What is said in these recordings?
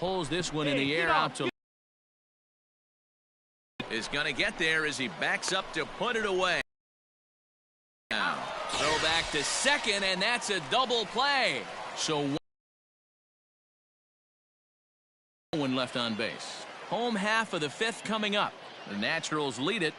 pulls this one in the air out to is going to get there as he backs up to put it away. Now throw back to second, and that's a double play. So one left on base. Home half of the fifth coming up. The Naturals lead it.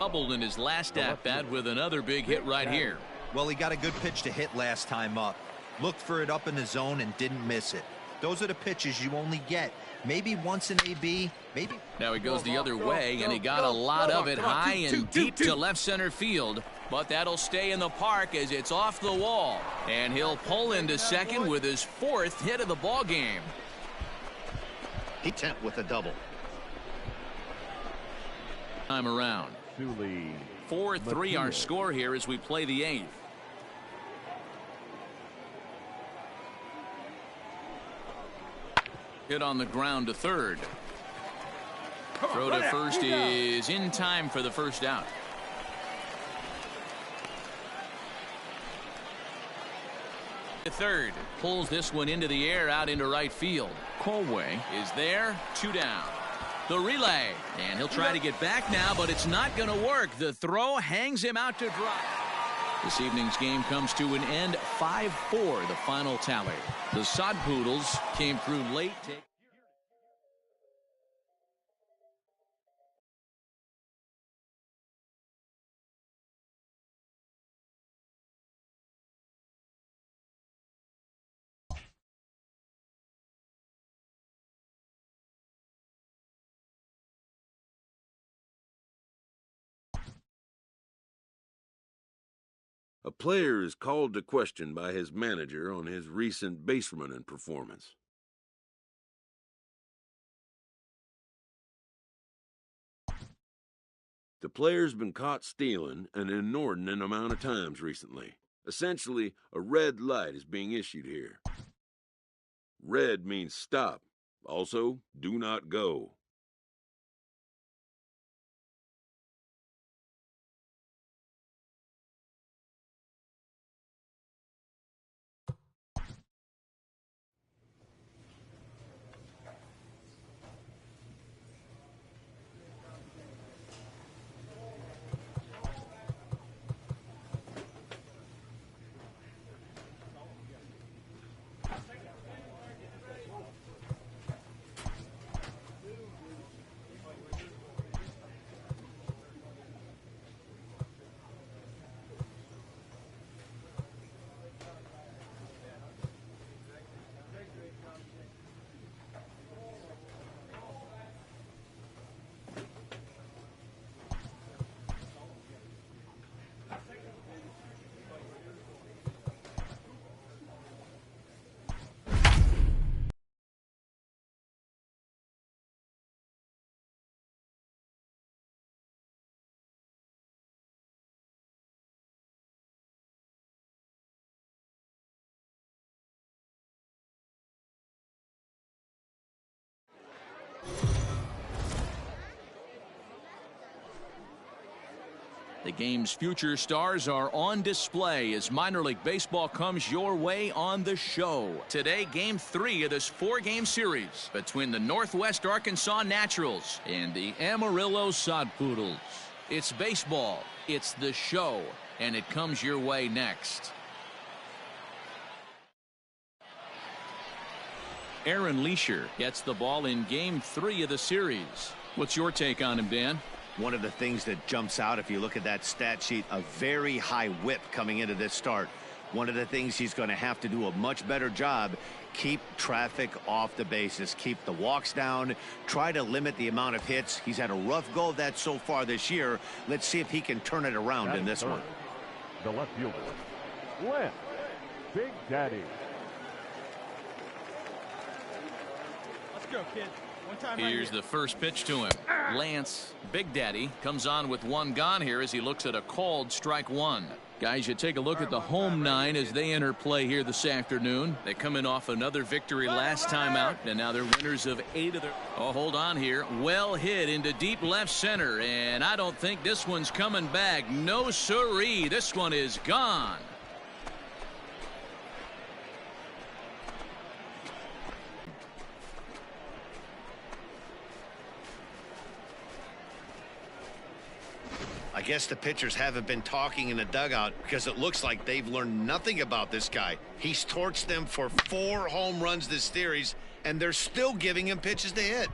Doubled in his last at-bat with another big hit right here. Well, he got a good pitch to hit last time up. Looked for it up in the zone and didn't miss it. Those are the pitches you only get. Maybe once in AB, maybe. Now he goes the other way, and he got a lot of it high and deep to left center field. But that'll stay in the park as it's off the wall. And he'll pull into second with his fourth hit of the ball game. He tapped with a double. Time around. 4-3 our score here as we play the eighth. Hit on the ground to third. Throw to first is in time for the first out. Third pulls this one into the air out into right field. Colway is there. 2 down. The relay, and he'll try to get back now, but it's not going to work. The throw hangs him out to dry. This evening's game comes to an end. 5-4 the final tally. The Sod Poodles came through late. A player is called to question by his manager on his recent base running performance. The player's been caught stealing an inordinate amount of times recently. Essentially, a red light is being issued here. Red means stop. Also, do not go. The game's future stars are on display as minor league baseball comes your way on the show. Today, game 3 of this 4-game series between the Northwest Arkansas Naturals and the Amarillo Sod Poodles. It's baseball, it's the show, and it comes your way next. Aaron Leisure gets the ball in game 3 of the series. What's your take on him, Dan? One of the things that jumps out if you look at that stat sheet, a very high whip coming into this start. One of the things he's going to have to do a much better job, keep traffic off the bases, keep the walks down, try to limit the amount of hits. He's had a rough go of that so far this year. Let's see if he can turn it around in this one. The left fielder, Lance Big Daddy. Let's go, kid. Here's the first pitch to him. Lance Big Daddy comes on with 1 gone here as he looks at a called strike 1. Guys, you take a look at the home nine as they enter play here this afternoon. They come in off another victory last time out, and now they're winners of 8 of their... Oh, hold on here. Well hit into deep left center, and I don't think this one's coming back. No siree. This one is gone. I guess the pitchers haven't been talking in the dugout because it looks like they've learned nothing about this guy. He's torched them for 4 home runs this series, and they're still giving him pitches to hit.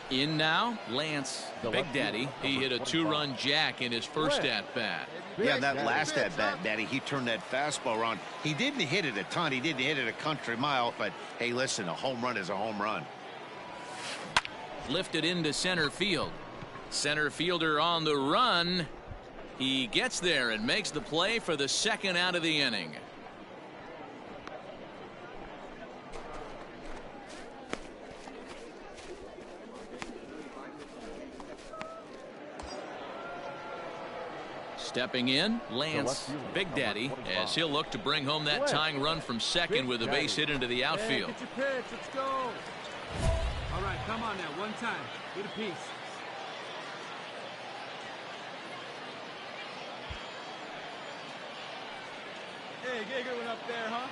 In now, Lance, Big Daddy. He hit a 2-run jack in his first at-bat. Yeah, that last at-bat, Daddy, he turned that fastball around. He didn't hit it a ton. He didn't hit it a country mile, but hey, listen, a home run is a home run. Lifted into center field. Center fielder on the run. He gets there and makes the play for the second out of the inning. Stepping in, Lance, Big Daddy, as he'll look to bring home that tying run from second with a base hit into the outfield. Hey, get your pitch. Let's go. All right, come on now. One time. Get a piece. Hey, get a good one up there, huh?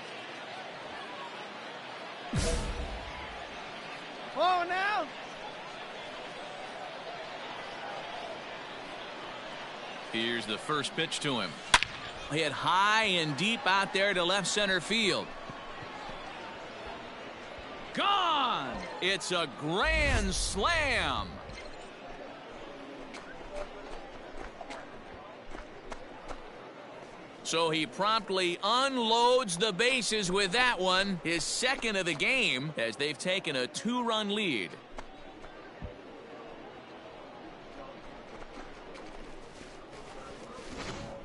Oh, now. Here's the first pitch to him. Hit high and deep out there to left center field. Gone! It's a grand slam. So he promptly unloads the bases with that one, his second of the game, as they've taken a 2-run lead.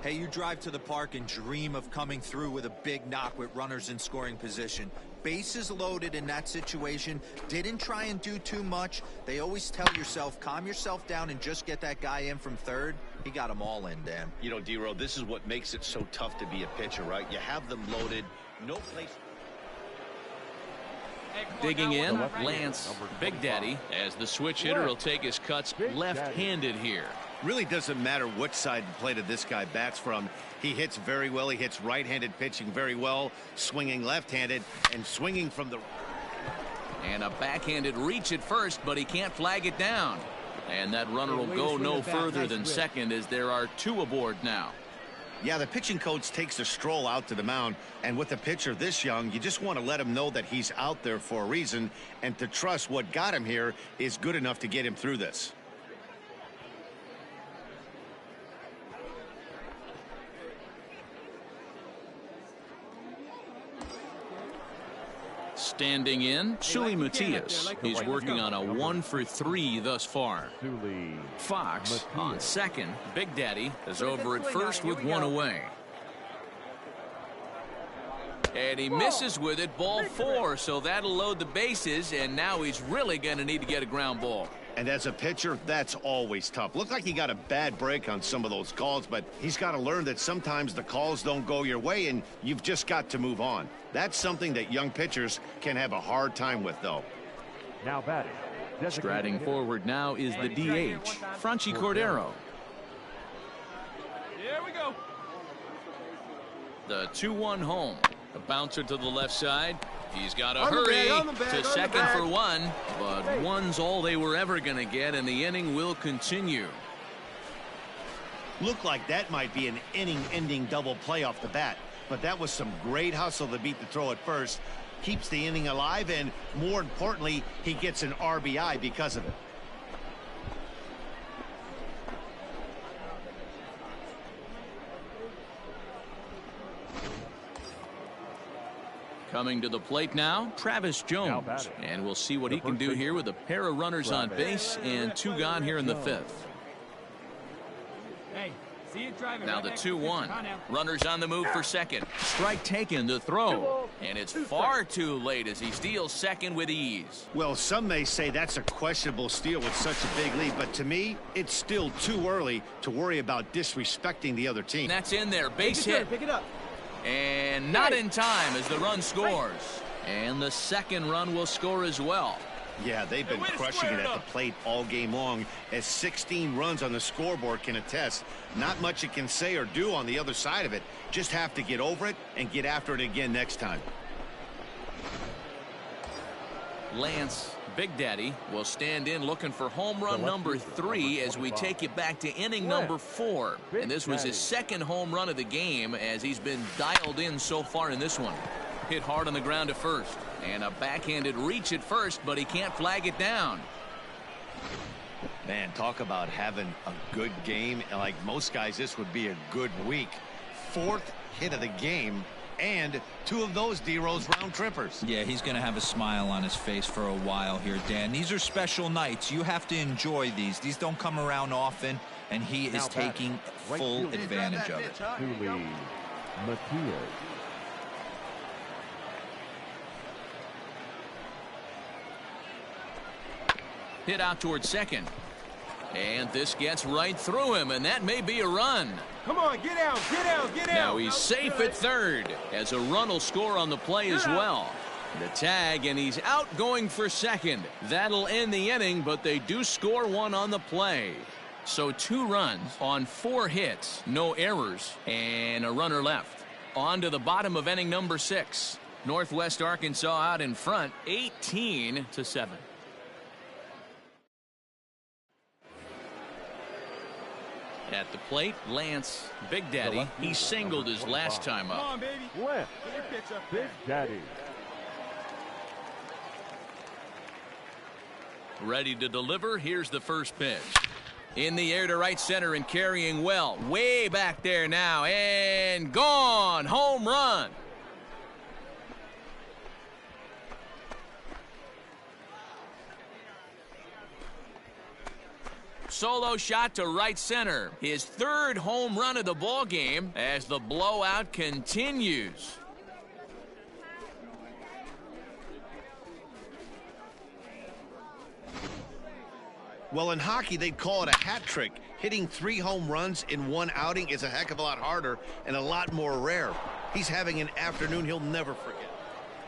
Hey, you drive to the park and dream of coming through with a big knock with runners in scoring position. Bases loaded in that situation. Didn't try and do too much. They always tell yourself, calm yourself down and just get that guy in from third. He got them all in, Dan. You know, D-Row, this is what makes it so tough to be a pitcher, right? You have them loaded, no place. Digging in, Lance, Big Daddy, as the switch hitter will take his cuts left-handed here. Really doesn't matter which side of the plate of this guy bats from. He hits very well. He hits right-handed pitching very well, swinging left-handed and swinging from the... And a backhanded reach at first, but he can't flag it down. And that runner will go no further than second as there are 2 aboard now. Yeah, the pitching coach takes a stroll out to the mound, and with a pitcher this young, you just want to let him know that he's out there for a reason and to trust what got him here is good enough to get him through this. Standing in, Sully Matias. He's working on a 1-for-3 thus far. Fox on second. Big Daddy is over at first with 1 away. And he misses with it, ball 4, so that'll load the bases, and now he's really going to need to get a ground ball. And as a pitcher, that's always tough. Looked like he got a bad break on some of those calls, but he's got to learn that sometimes the calls don't go your way, and you've just got to move on. That's something that young pitchers can have a hard time with, though. Now batting. Striding forward now is the DH, Franchi Cordero. Here we go. The 2-1 home. A bouncer to the left side. He's got to hurry to second for 1, but 1's all they were ever going to get, and the inning will continue. Looked like that might be an inning-ending double play off the bat, but that was some great hustle to beat the throw at first. Keeps the inning alive, and more importantly, he gets an RBI because of it. Coming to the plate now, Travis Jones. And we'll see what he can do here with a pair of runners on base and 2 gone here in the 5th. Hey, See you driving. Now right the next to the 2-1. pitcher. Come on now. Runners on the move for second. Strike taken to throw. And it's far too late as he steals second with ease. Well, some may say that's a questionable steal with such a big lead, but to me, it's still too early to worry about disrespecting the other team. That's in there. Base hit. Pick it up. And not in time as the run scores. And the second run will score as well. Yeah, they've been crushing it at the plate all game long, as 16 runs on the scoreboard can attest. Not much you can say or do on the other side of it. Just have to get over it and get after it again next time. Lance, Big Daddy, will stand in looking for home run number 3 as we take it back to inning number 4. And this was his second home run of the game as he's been dialed in so far in this one. Hit hard on the ground at first. And a backhanded reach at first, but he can't flag it down. Man, talk about having a good game. And like most guys, this would be a good week. 4th hit of the game, and 2 of those D-Rose round trippers. Yeah, he's going to have a smile on his face for a while here, Dan. These are special nights. You have to enjoy these. These don't come around often, and he is taking full advantage of it. To lead, Matias. Hit out towards second. And this gets right through him, and that may be a run. Come on, get out, get out, get out. Now he's safe at third as a run will score on the play as well. The tag, and he's out going for second. That'll end the inning, but they do score one on the play. So 2 runs on 4 hits, no errors, and a runner left. On to the bottom of inning number 6. Northwest Arkansas out in front, 18-7. At the plate, Lance, Big Daddy. He singled his last time Come up. on, baby. Left, Get your pitch up Big there. Daddy. Ready to deliver. Here's the first pitch. In the air to right center and carrying well. Way back there now. And gone. Home run. Solo shot to right center. His 3rd home run of the ball game as the blowout continues. Well, in hockey, they'd call it a hat trick. Hitting 3 home runs in 1 outing is a heck of a lot harder and a lot more rare. He's having an afternoon he'll never forget.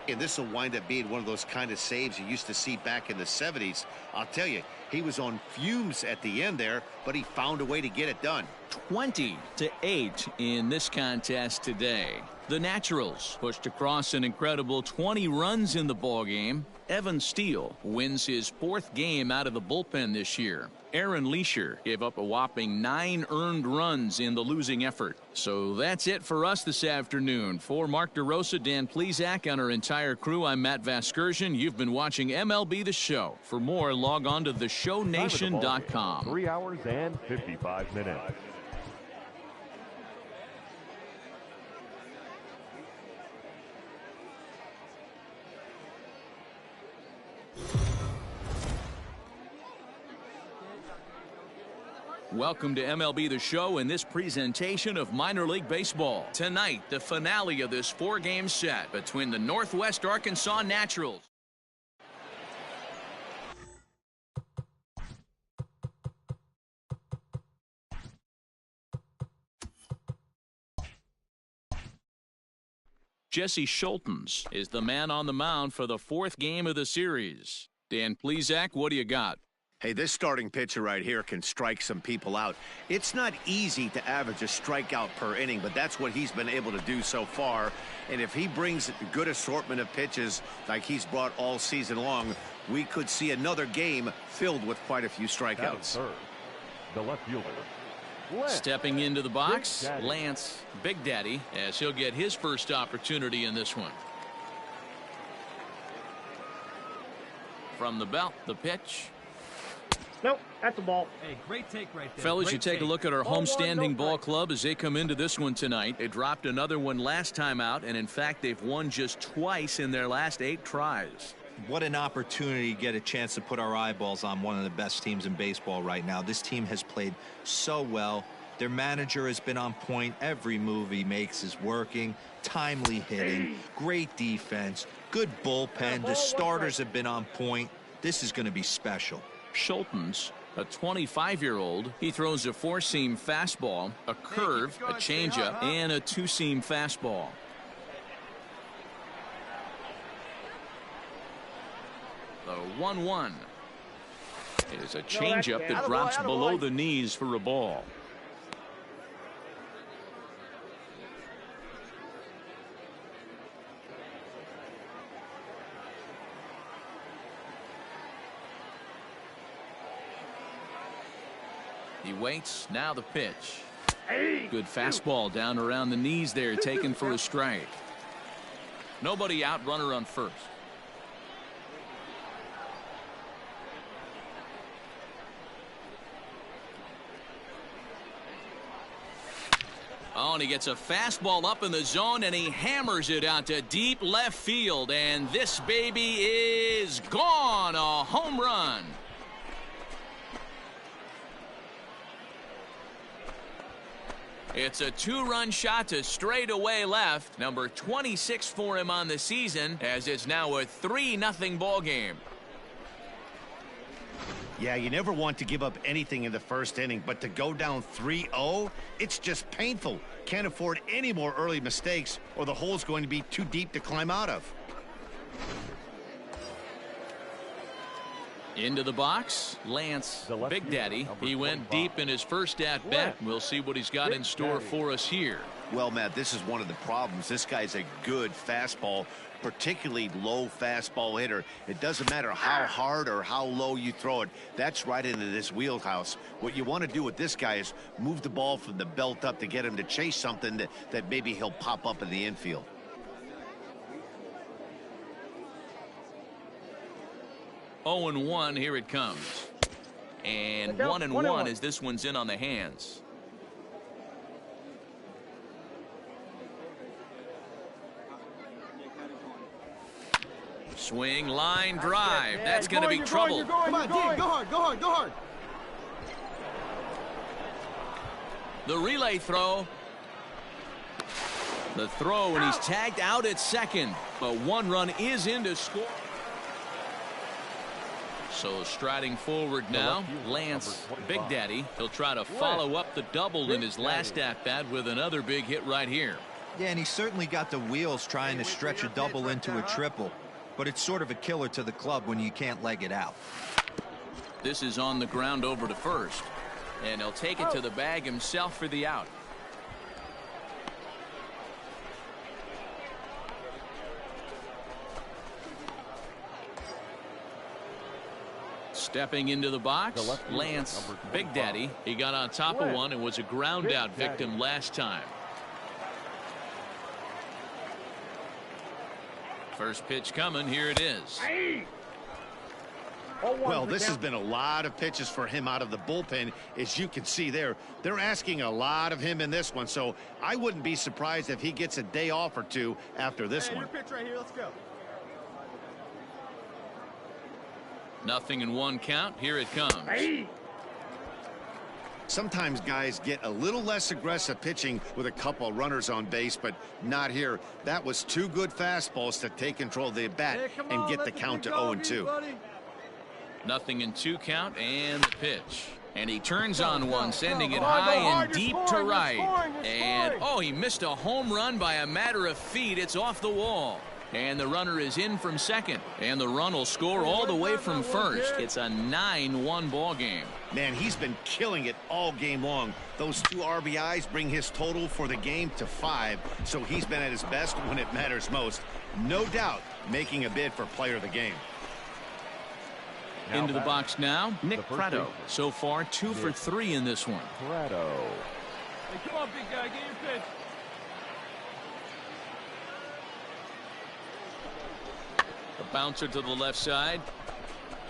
And this will wind up being one of those kind of saves you used to see back in the 70s. I'll tell you, he was on fumes at the end there, but he found a way to get it done. 20-8 in this contest today. The Naturals pushed across an incredible 20 runs in the ballgame. Evan Steele wins his 4th game out of the bullpen this year. Aaron Leisure gave up a whopping 9 earned runs in the losing effort. So that's it for us this afternoon. For Mark DeRosa, Dan Plesac, and our entire crew, I'm Matt Vasgersian. You've been watching MLB The Show. For more, log on to theshownation.com. 3 hours and 55 minutes. Welcome to MLB The Show and this presentation of minor league baseball. Tonight, the finale of this 4-game set between the Northwest Arkansas Naturals. Jesse Schultens is the man on the mound for the 4th game of the series. Dan Plesac, what do you got? Hey, this starting pitcher right here can strike some people out. It's not easy to average a strikeout per inning, but that's what he's been able to do so far. And if he brings a good assortment of pitches like he's brought all season long, we could see another game filled with quite a few strikeouts. Third, the left fielder. Left. Stepping into the box, Big Daddy. Lance, Big Daddy, as he'll get his first opportunity in this one. From the belt, the pitch. Nope, that's the ball. Hey, great take right there. Fellas, Great you take a take. look at our Ball one, homestanding no ball strike. club as they come into this one tonight. They dropped another one last time out, and in fact, they've won just twice in their last 8 tries. What an opportunity to get a chance to put our eyeballs on one of the best teams in baseball right now. This team has played so well. Their manager has been on point. Every move he makes is working. Timely hitting, great defense, good bullpen. The starters have been on point. This is going to be special. Schulten's a 25-year-old. He throws a four-seam fastball, a curve, a changeup, and a two-seam fastball. The 1-1 is a changeup that drops below the knees for a ball. He waits. Now the pitch. Good fastball down around the knees there, taken for a strike. Nobody out, runner on first. Oh, and he gets a fastball up in the zone, and he hammers it out to deep left field. And this baby is gone. A home run. It's a two-run shot to straightaway left. Number 26 for him on the season, as it's now a 3-0 ball game. Yeah, you never want to give up anything in the first inning, but to go down 3-0, it's just painful. Can't afford any more early mistakes, or the hole's going to be too deep to climb out of. Into the box, Lance, Big Daddy. He went deep in his first at-bat. We'll see what he's got in store for us here. Well, Matt, this is one of the problems. This guy's a good fastball, particularly low fastball hitter. It doesn't matter how hard or how low you throw it. That's right into this wheelhouse. What you want to do with this guy is move the ball from the belt up to get him to chase something that maybe he'll pop up in the infield. Oh, and 1, here it comes. And 1-1 as this one's in on the hands. Swing, line, drive. That's going to be trouble. Come on, Dean, go hard, go hard, go hard. The relay throw. The throw, and he's tagged out at second. A 1-run is in to score. So striding forward now, Lance, Big Daddy. He'll try to follow up the double in his last at-bat with another big hit right here. Yeah, and he certainly got the wheels trying to stretch a double into a triple. But it's sort of a killer to the club when you can't leg it out. This is on the ground over to first. And he'll take it to the bag himself for the out. Stepping into the box, Lance, Big Daddy. He got on top of one and was a ground out victim last time. First pitch coming. Here it is. Well, this has been a lot of pitches for him out of the bullpen. As you can see there, they're asking a lot of him in this one. So I wouldn't be surprised if he gets a day off or two after this one. Your pitch right here. Let's go. 0-1 count. Here it comes. Sometimes guys get a little less aggressive pitching with a couple of runners on base, but not here. That was two good fastballs to take control of the bat and get the count to 0-2. 0-2 count, and the pitch. And he turns on one, sending it high and deep to right. And, oh, he missed a home run by a matter of feet. It's off the wall. And the runner is in from second. And the run will score all the way from first. It's a 9-1 ball game. Man, he's been killing it all game long. Those 2 RBIs bring his total for the game to 5. So he's been at his best when it matters most. No doubt making a bid for player of the game. Into the box now, Nick Prato. So far, 2 for 3 in this one. Prato. Hey, come on, big guy, get your pitch. The bouncer to the left side.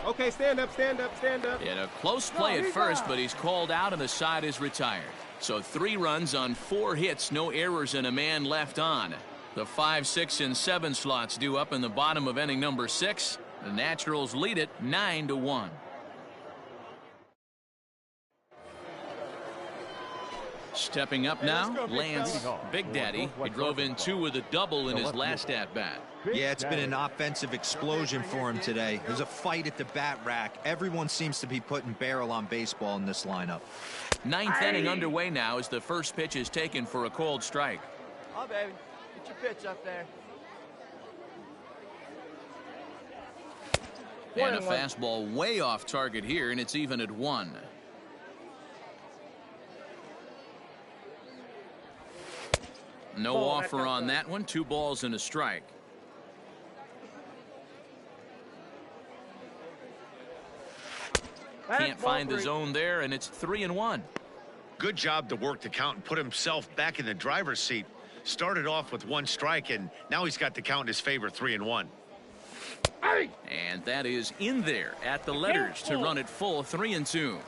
Okay, stand up, stand up, stand up. And a close play at first, but he's called out and the side is retired. So 3 runs on 4 hits, no errors, and a man left on. The 5, 6, and 7 slots due up in the bottom of inning number 6. The Naturals lead it 9-1. Stepping up now, Lance Big Daddy. He drove in 2 with a double in his last at-bat. Yeah, it's been an offensive explosion for him today. There's a fight at the bat rack. Everyone seems to be putting barrel on baseball in this lineup. 9th inning underway now as the first pitch is taken for a called strike. Oh, baby. Get your pitch up there. And a fastball way off target here, and it's even at 1. No offer on that one. 2 balls and a strike. Can't find the zone there, and it's 3-1. Good job to work the count and put himself back in the driver's seat. Started off with 1 strike, and now he's got the count in his favor, 3-1. And that is in there at the letters to run it full, 3-2.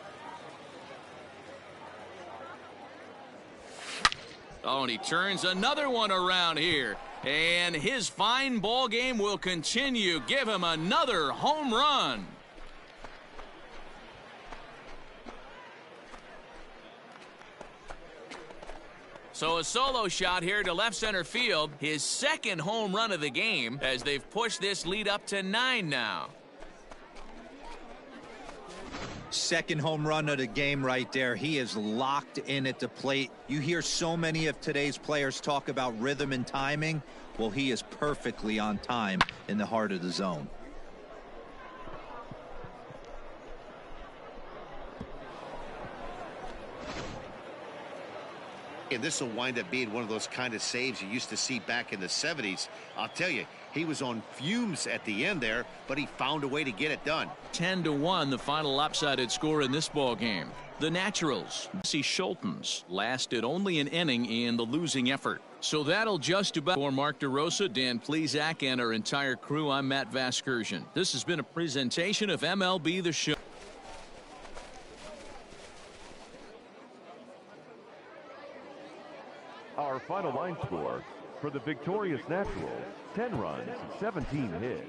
Oh, and he turns another one around here. And his fine ball game will continue. Give him another home run. So a solo shot here to left center field. His 2nd home run of the game as they've pushed this lead up to 9 now. 2nd home run of the game right there. He is locked in at the plate. You hear so many of today's players talk about rhythm and timing. Well, he is perfectly on time in the heart of the zone. And this will wind up being one of those kind of saves you used to see back in the 70s. I'll tell you, he was on fumes at the end there, but he found a way to get it done. 10-1, the final lopsided score in this ball game. The Naturals, C. Schultens, lasted only an inning in the losing effort. So that'll just about for Mark DeRosa, Dan Plesac, and our entire crew. I'm Matt Vasgersian. This has been a presentation of MLB The Show. Our final line score for the victorious Naturals, 10 runs, 17 hits.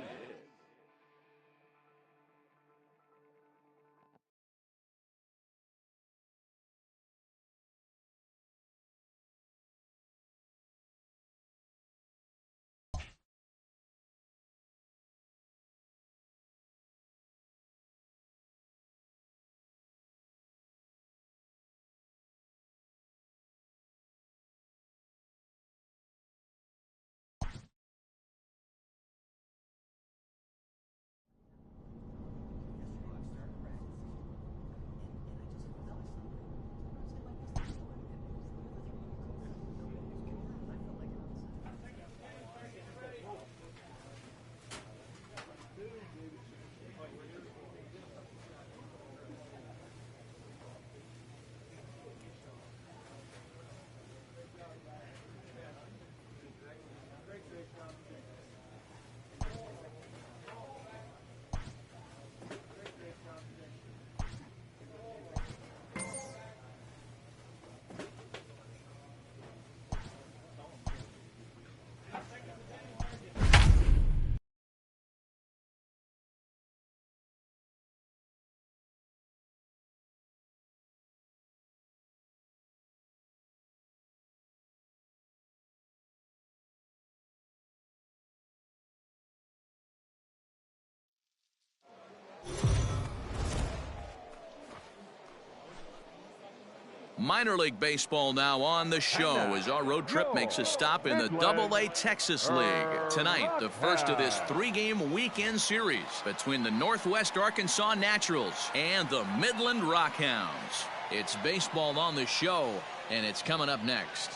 Minor League Baseball now on the show as our road trip makes a stop in the Double-A Texas League. Tonight, the first of this 3-game weekend series between the Northwest Arkansas Naturals and the Midland Rockhounds. It's baseball on the show, and it's coming up next.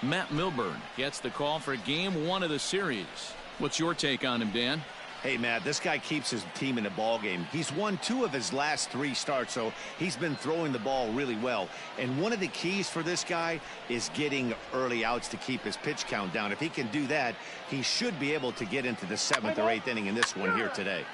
Matt Milburn gets the call for Game 1 of the series. What's your take on him, Dan? Hey, Matt, this guy keeps his team in the ball game. He's won 2 of his last 3 starts, so he's been throwing the ball really well. And one of the keys for this guy is getting early outs to keep his pitch count down. If he can do that, he should be able to get into the 7th or 8th inning in this one here today.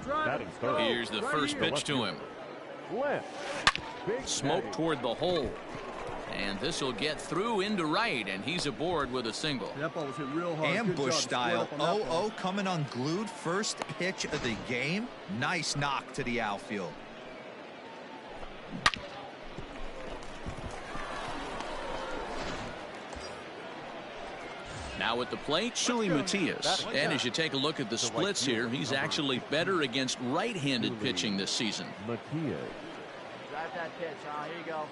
Batting third. Here's the first pitch to him. Left. Big Smoke daddy. toward the hole. And this will get through into right, and he's aboard with a single. That ball was hit real hard. Ambush style. 0-0 coming unglued. First pitch of the game. Nice knock to the outfield. Now at the plate, Shuey Matias. And as you take a look at the splits here, he's actually better against right-handed pitching this season. Matias. Drive that pitch, huh? Here you go.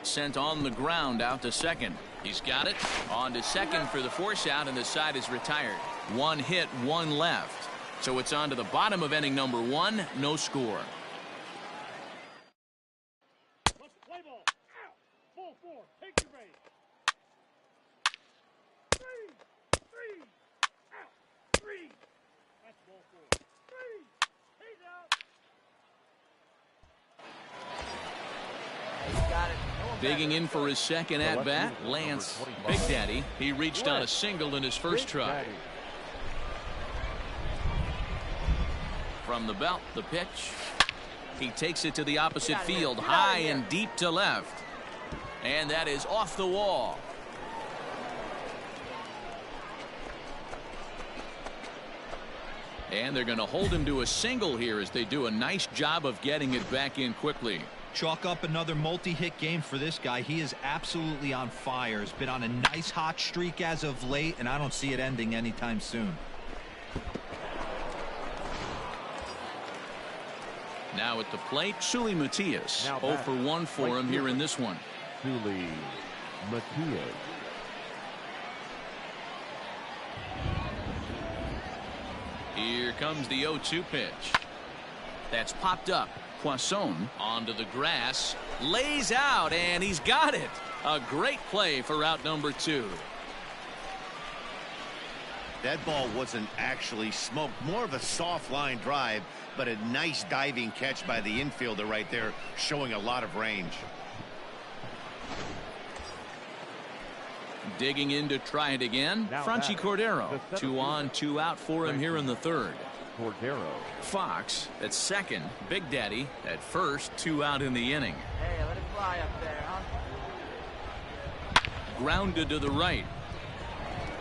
Sent on the ground out to second. He's got it. On to second for the force out, and the side is retired. One hit, one left. So it's on to the bottom of inning number 1. No score. Play ball. Out. Full 4. Take your base. 3. Out. 3. That's ball 4. 3. He's out. He's got it. Digging in for his second at-bat, Lance Big Daddy. He reached on a single in his first try. From the belt, the pitch. He takes it to the opposite field, high and deep to left. And that is off the wall. And they're going to hold him to a single here as they do a nice job of getting it back in quickly. Chalk up another multi-hit game for this guy. He is absolutely on fire. He's been on a nice hot streak as of late, and I don't see it ending anytime soon. Now at the plate, Shuey Matias. 0 for 1 for him here in this one. Shuey Matias. Here comes the 0-2 pitch. That's popped up. Poisson onto the grass, lays out, and he's got it. A great play for out number 2. That ball wasn't actually smoked, more of a soft line drive, but a nice diving catch by the infielder right there, showing a lot of range. Digging in to try it again, Franchi Cordero. 2 on, 2 out for him here in the third. Cordero. Fox at second, Big Daddy at first, 2 out in the inning. Hey, let it fly up there, huh? Grounded to the right.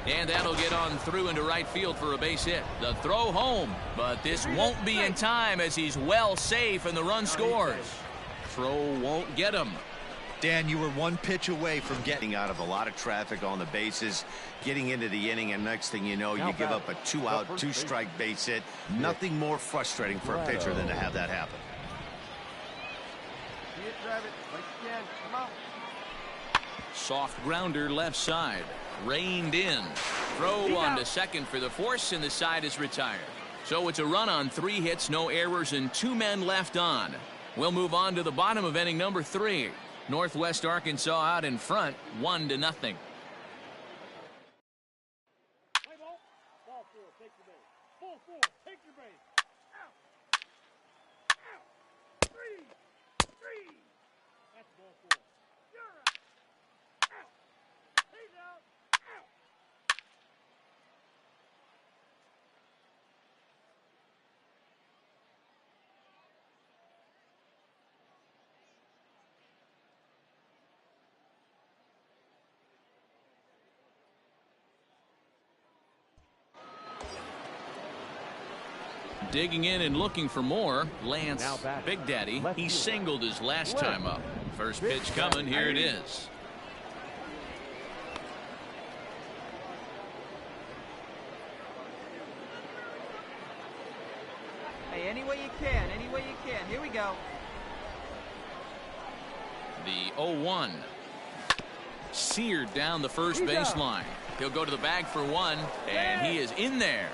And that'll get on through into right field for a base hit. The throw home, but this won't be in time as he's well safe and the run scores. Throw won't get him. Dan, you were one pitch away from Getting out of a lot of traffic on the bases, getting into the inning, and next thing you know, you give up a 2-out, 2-strike base hit. Nothing more frustrating for a pitcher than to have that happen. See it, Travis. Like you can. Come on. Soft grounder left side. Reined in. Throw on to second for the force, and the side is retired. So it's a run on 3 hits, no errors, and 2 men left on. We'll move on to the bottom of inning number 3. Northwest Arkansas out in front, 1-0. Play ball. Ball 4. Take your base. Full 4. Take your base. Out. Out. 3. That's ball 4. You're out. Out. He's out. Out. Digging in and looking for more, Lance Big Daddy. He singled his last time up. First pitch coming, here it is. Hey, any way you can, any way you can. Here we go. The 0-1. Seared down the first baseline. He'll go to the bag for 1, and he is in there.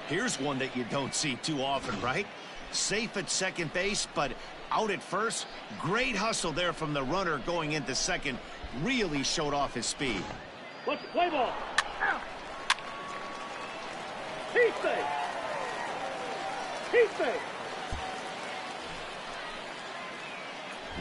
Here's one that you don't see too often, right? Safe at second base, but out at first. Great hustle there from the runner going into second. Really showed off his speed. Let's play ball. Out. He's safe. He's safe.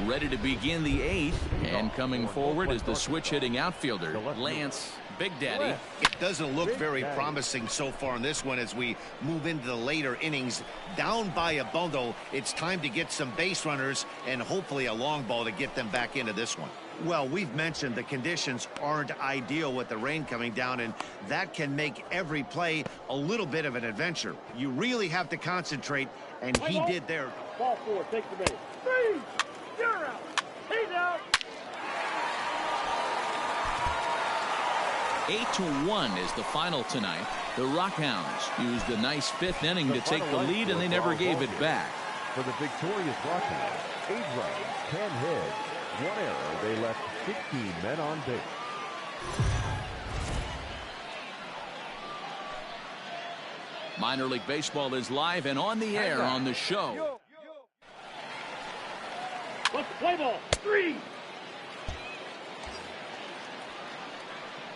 Ready to begin the 8th, and coming forward is the switch-hitting outfielder, Lance Big Daddy. It doesn't look very promising so far in this one as we move into the later innings. Down by a bundle, it's time to get some base runners and hopefully a long ball to get them back into this one. Well, we've mentioned the conditions aren't ideal with the rain coming down, and that can make every play a little bit of an adventure. You really have to concentrate, and he did there. Ball 4, take the base. 3, you're out. He's out. 8-1 is the final tonight. The Rockhounds used a nice 5th inning to take the lead, and they never gave it back. For the victorious Rockhounds, 8 runs, 10 hits, 1 error. They left 16 men on base. Minor League Baseball is live and on the air on the show. Let's play ball. 3.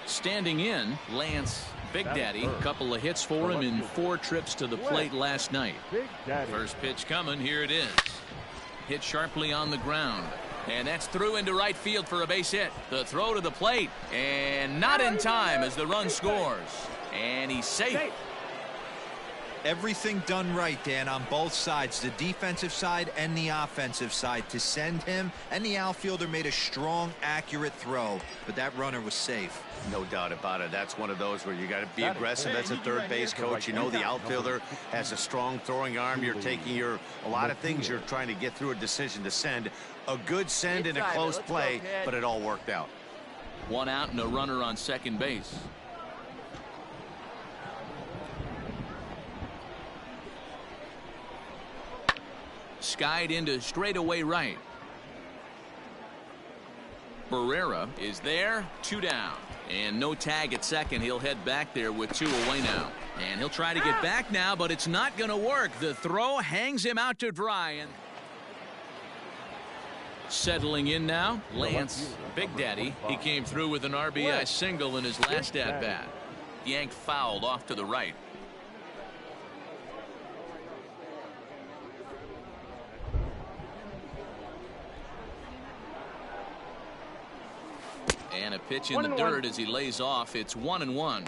Standing in, Lance Big Daddy. A couple of hits for him in 4 trips to the plate last night. First pitch coming. Here it is. Hit sharply on the ground. And that's through into right field for a base hit. The throw to the plate. And not in time as the run scores. And he's safe. Everything done right, Dan, on both sides, the defensive side and the offensive side, to send him, and the outfielder made a strong, accurate throw, but that runner was safe. No doubt about it. That's one of those where you got to be aggressive as a third base coach. You know the outfielder has a strong throwing arm. You're taking a lot of things you're trying to get through a decision to send. A good send in a close play, but it all worked out. 1 out and a runner on second base. Skied into straightaway right. Barrera is there, 2 down. And no tag at second. He'll head back there with 2 away now. And he'll try to get back now, but it's not going to work. The throw hangs him out to dry. And settling in now, Lance Big Daddy. He came through with an RBI single in his last at-bat. Yanked fouled off to the right. And a pitch in the dirt as he lays off. It's 1-1.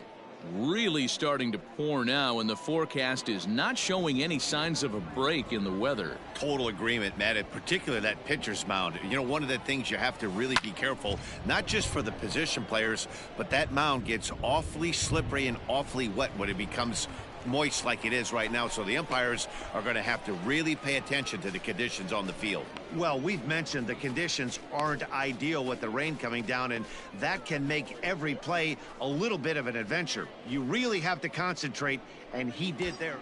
Really starting to pour now, and the forecast is not showing any signs of a break in the weather. Total agreement, Matt. In particular, that pitcher's mound. You know, one of the things you have to really be careful, not just for the position players, but that mound gets awfully slippery and awfully wet when it becomes moist like it is right now. So the umpires are going to have to really pay attention to the conditions on the field. Well, we've mentioned the conditions aren't ideal with the rain coming down, and that can make every play a little bit of an adventure. You really have to concentrate, and he did there.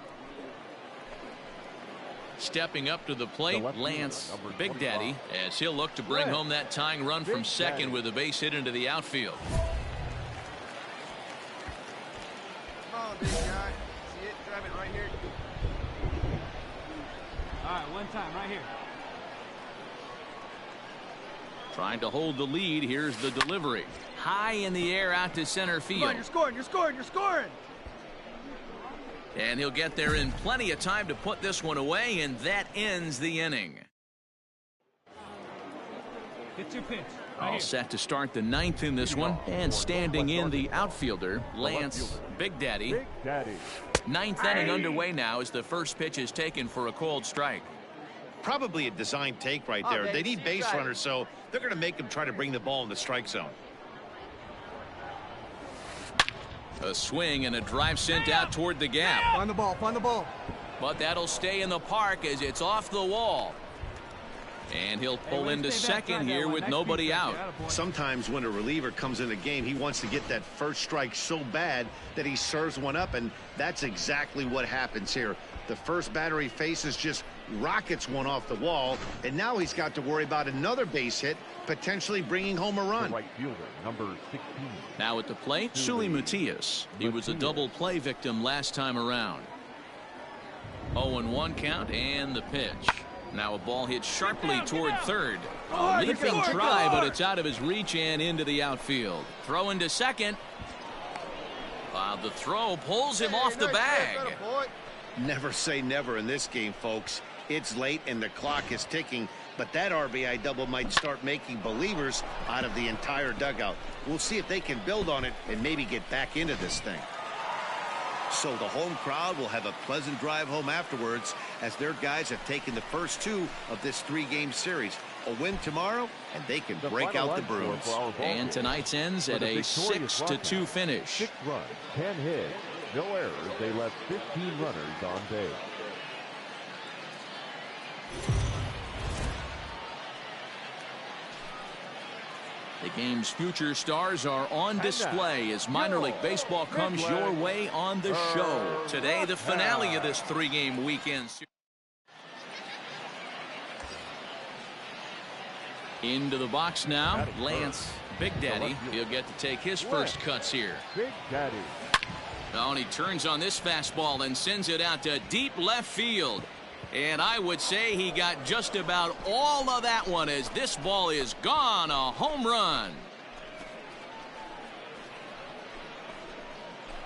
Stepping up to the plate, Lance Big Daddy, as he'll look to bring home that tying run from second with a base hit into the outfield. Come on, big guy. See it? Grab it right here. All right, one time, right here. Trying to hold the lead. Here's the delivery. High in the air out to center field. Come on, you're scoring, you're scoring, you're scoring. And he'll get there in plenty of time to put this one away, and that ends the inning. Get your pitch. All set to start the 9th in this one. And standing in, the outfielder, Lance Big Daddy. 9th inning underway now as the first pitch is taken for a cold strike. Probably a design take right there. They need base runners, so they're going to make them try to bring the ball in the strike zone. A swing and a drive sent out toward the gap. Find the ball, find the ball. But that'll stay in the park as it's off the wall. And he'll pull into second here with nobody out. Sometimes when a reliever comes in the game, he wants to get that first strike so bad that he serves one up, and that's exactly what happens here. The first batter he faces just rockets one off the wall, and now he's got to worry about another base hit, potentially bringing home a run. Right fielder, number 16. Now at the plate, Suli Matias. He was a double play victim last time around. 0-1 count and the pitch. Now a ball hit sharply toward third. A leaping try, but it's out of his reach and into the outfield. Throw into second. The throw pulls him off the bag. Never say never in this game, folks. It's late and the clock is ticking. but that RBI double might start making believers out of the entire dugout. We'll see if they can build on it and maybe get back into this thing. So the home crowd will have a pleasant drive home afterwards as their guys have taken the first two of this 3-game series. A win tomorrow, and they can break out the brooms. And tonight's ends at a 6-2 finish. 6 runs, 10 hits, no errors. They left 15 runners on base. The game's future stars are on display as minor league baseball comes your way on the show. Today, the finale of this 3-game weekend series. Into the box now, Lance Big Daddy. He'll get to take his first cuts here. Big Daddy. Oh, and he turns on this fastball and sends it out to deep left field. And I would say he got just about all of that one as this ball is gone. A home run.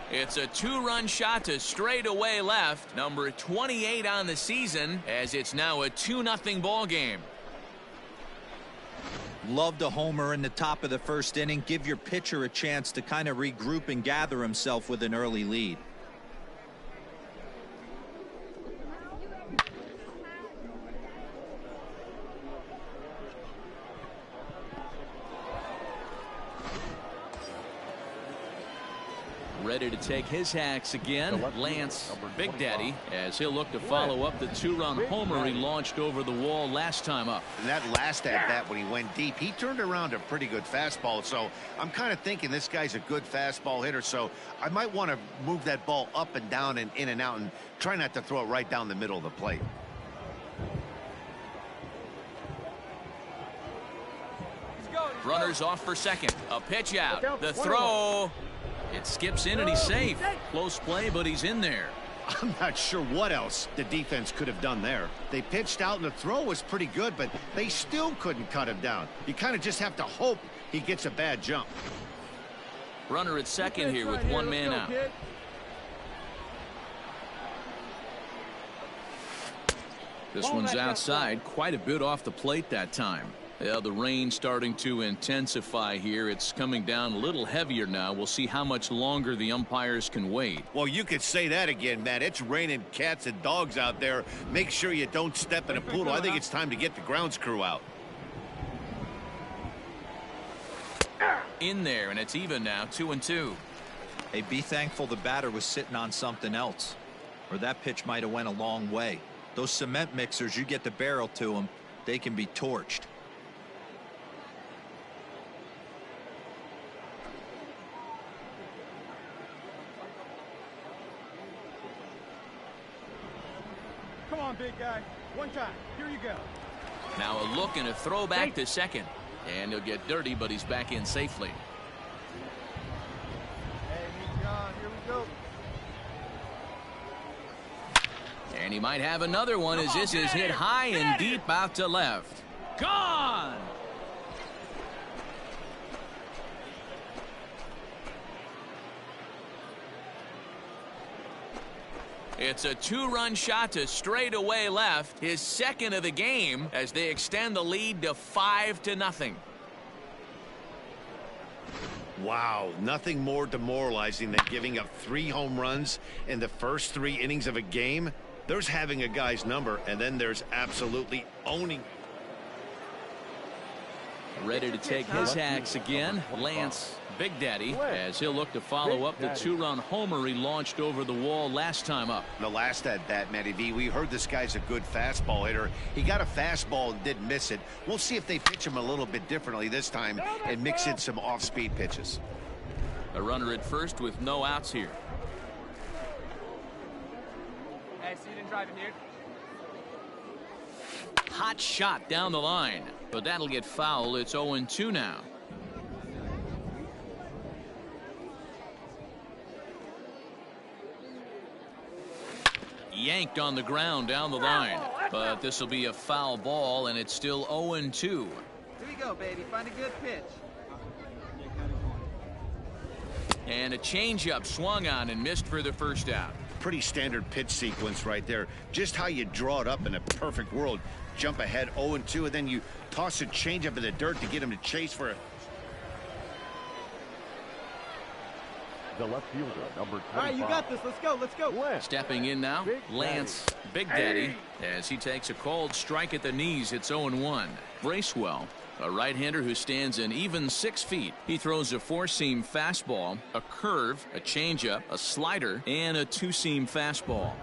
It's a 2-run shot to straightaway left. Number 28 on the season as it's now a 2-0 ball game. Loved a homer in the top of the first inning. Give your pitcher a chance to kind of regroup and gather himself with an early lead. Ready to take his hacks again, Lance Big Daddy, as he'll look to follow up the 2-run homer he launched over the wall last time up. And that last at-bat when he went deep, he turned around a pretty good fastball. So I'm kind of thinking this guy's a good fastball hitter. So I might want to move that ball up and down and in and out and try not to throw it right down the middle of the plate. Runners off for second. A pitch out. The throw. It skips in and he's safe. Close play, but he's in there. I'm not sure what else the defense could have done there. They pitched out and the throw was pretty good, but they still couldn't cut him down. You kind of just have to hope he gets a bad jump. Runner at second here with 1 man out. This one's outside, quite a bit off the plate that time. Yeah, the rain starting to intensify here. It's coming down a little heavier now. We'll see how much longer the umpires can wait. Well, you could say that again, Matt. It's raining cats and dogs out there. Make sure you don't step in a poodle. I think it's time to get the grounds crew out. In there, and it's even now, 2-2. Hey, be thankful the batter was sitting on something else, or that pitch might have went a long way. Those cement mixers, you get the barrel to them, they can be torched. Come on, big guy. One time. Here you go. Now a look and a throw back to second. And he'll get dirty, but he's back in safely. Hey, John, here we go. And he might have another one as this is hit high and deep out to left. Gone! It's a 2-run shot to straightaway left, his second of the game, as they extend the lead to 5-0. Wow, nothing more demoralizing than giving up 3 home runs in the first 3 innings of a game. There's having a guy's number, and then there's absolutely owning. Ready to take his hacks again, Lance Big Daddy, as he'll look to follow up the 2-run homer he launched over the wall last time up. The last at-bat, Matty V, we heard this guy's a good fastball hitter. He got a fastball and didn't miss it. We'll see if they pitch him a little bit differently this time and mix in some off-speed pitches. A runner at first with no outs here. Hey, so you didn't drive in here? Hot shot down the line, but that'll get foul. It's 0-2 now. Yanked on the ground down the line, but this will be a foul ball, and it's still 0-2. Here we go, baby. Find a good pitch. And a changeup swung on and missed for the first out. pretty standard pitch sequence right there. Just how you draw it up in a perfect world. Jump ahead 0-2, and then you toss a changeup in the dirt to get him to chase for it. The left fielder, number 25. All right, you got this. Let's go. Let's go. Stepping in now, Lance Big Daddy, as he takes a called strike at the knees. It's 0-1. Bracewell, a right-hander who stands an even 6 feet. He throws a 4-seam fastball, a curve, a changeup, a slider, and a 2-seam fastball.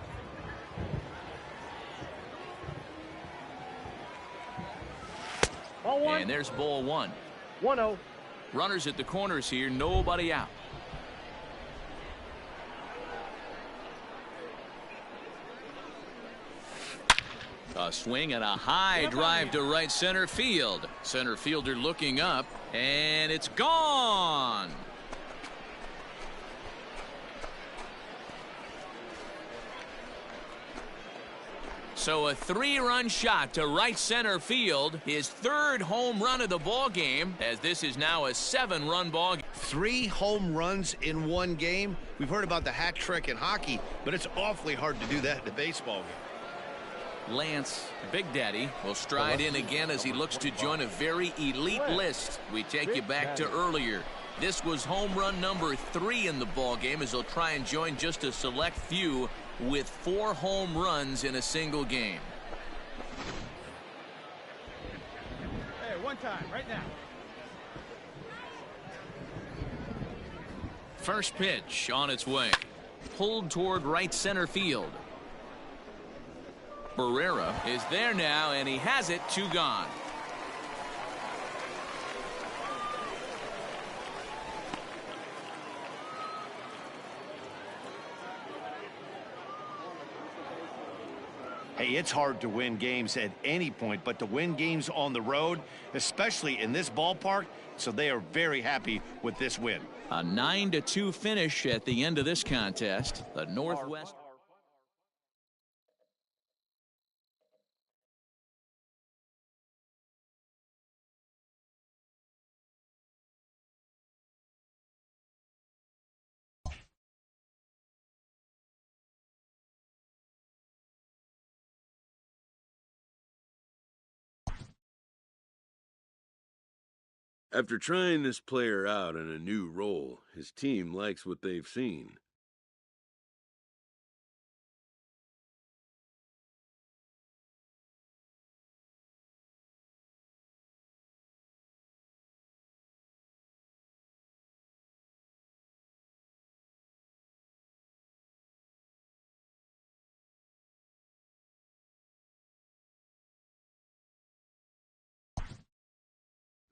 Ball one. And there's ball 1. 1-0. Runners at the corners here, nobody out. A swing and a high drive to right center field. Center fielder looking up, and it's gone. So a 3-run shot to right center field, his 3rd home run of the ball game, as this is now a 7-run ball game. 3 home runs in one game. We've heard about the hat trick in hockey, but it's awfully hard to do that in a baseball game. Lance Big Daddy will stride in again as he looks to join a very elite list. We take you back to earlier. This was home run number 3 in the ball game, as he'll try and join just a select few with 4 home runs in a single game. Hey, one time, right now. First pitch on its way. Pulled toward right center field. Barrera is there now, and he has it. 2 gone. Hey, it's hard to win games at any point, but to win games on the road, especially in this ballpark, so they are very happy with this win. A 9-2 finish at the end of this contest. The Northwest. After trying this player out in a new role, his team likes what they've seen.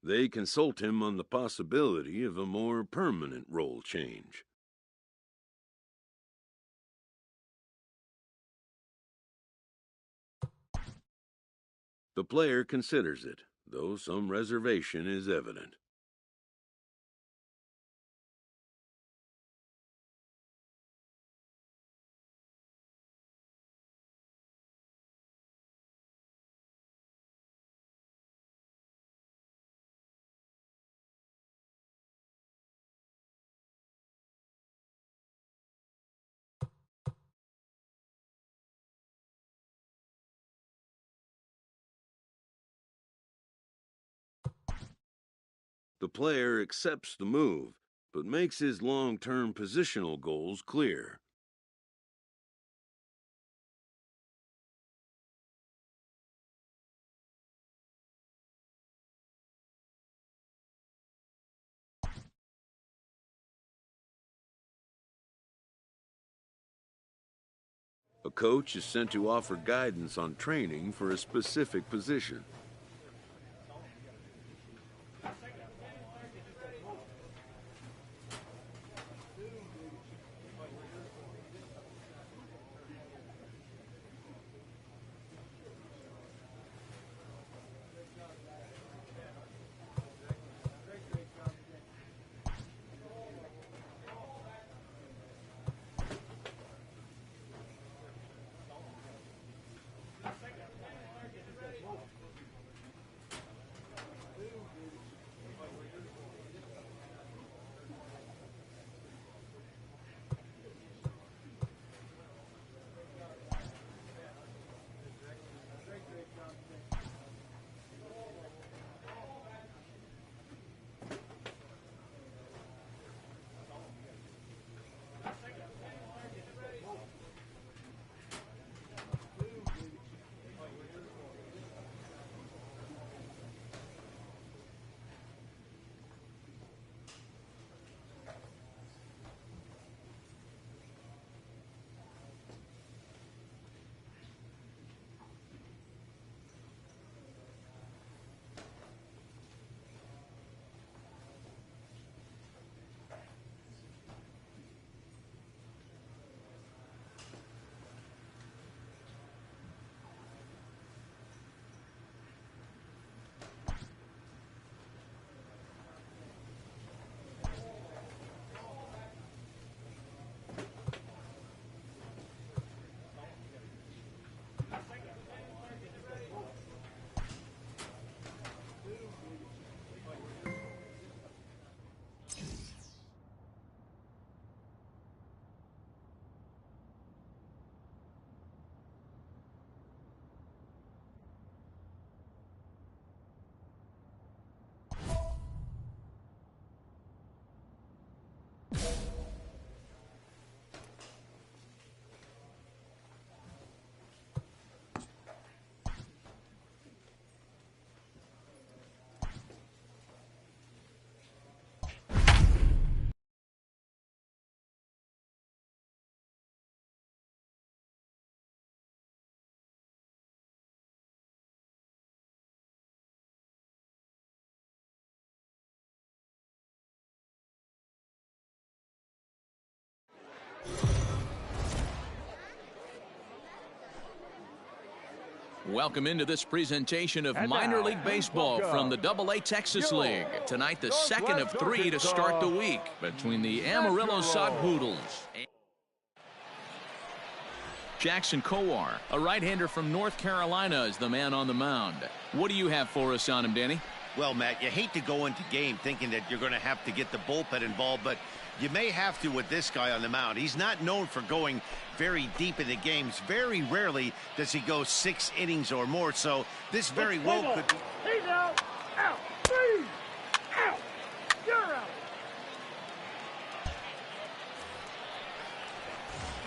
They consult him on the possibility of a more permanent role change. The player considers it, though some reservation is evident. The player accepts the move, but makes his long-term positional goals clear. A coach is sent to offer guidance on training for a specific position. Welcome into this presentation of minor league baseball from the AA Texas League. Tonight, the second of three to start the week between the Amarillo Sod Poodles. Jackson Kowar, a right-hander from North Carolina, is the man on the mound. What do you have for us on him, Danny? Well, Matt, you hate to go into game thinking that you're going to have to get the bullpen involved, but you may have to with this guy on the mound. He's not known for going very deep into games. Very rarely does he go 6 innings or more, so this very well could be. Hey now, out, 3, out, you're out.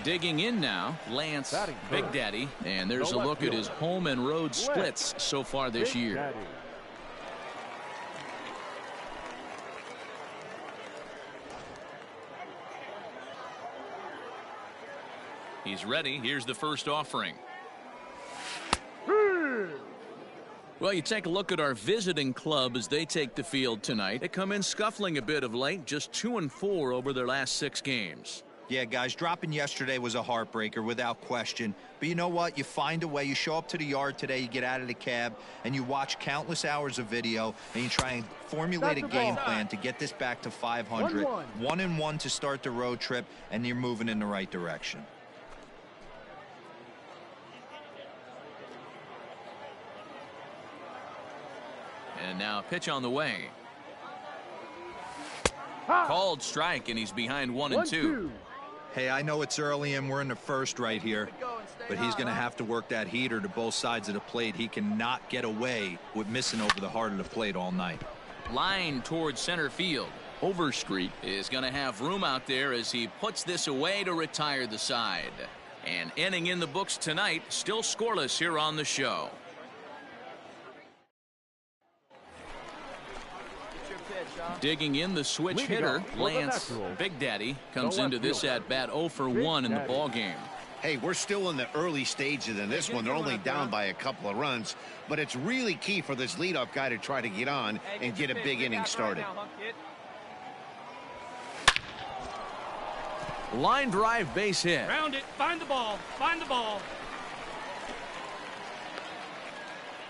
Digging in now, Lance Big Daddy, and there's a look at his home and road splits so far this year. He's ready. Here's the first offering. Well, you take a look at our visiting club as they take the field tonight. They come in scuffling a bit of late, just 2-4 over their last 6 games. Yeah, guys, dropping yesterday was a heartbreaker without question. But you know what? You find a way. You show up to the yard today, you get out of the cab, and you watch countless hours of video, and you try and formulate a game plan to get this back to 500. 1-1 to start the road trip, and you're moving in the right direction. And now a pitch on the way. Called strike, and he's behind 1-2. Hey, I know it's early and we're in the first right here, but he's going to have to work that heater to both sides of the plate. He cannot get away with missing over the heart of the plate all night. Line towards center field. Overstreet is going to have room out there as he puts this away to retire the side. And inning in the books tonight, still scoreless here on the show. Digging in, the switch hitter, Lance Big Daddy, comes into this at bat 0 for 1 in the ball game. Hey, we're still in the early stages in this one. They're only down by a couple of runs, but it's really key for this leadoff guy to try to get on and get a big inning started. Line drive, base hit. Round it, find the ball, find the ball.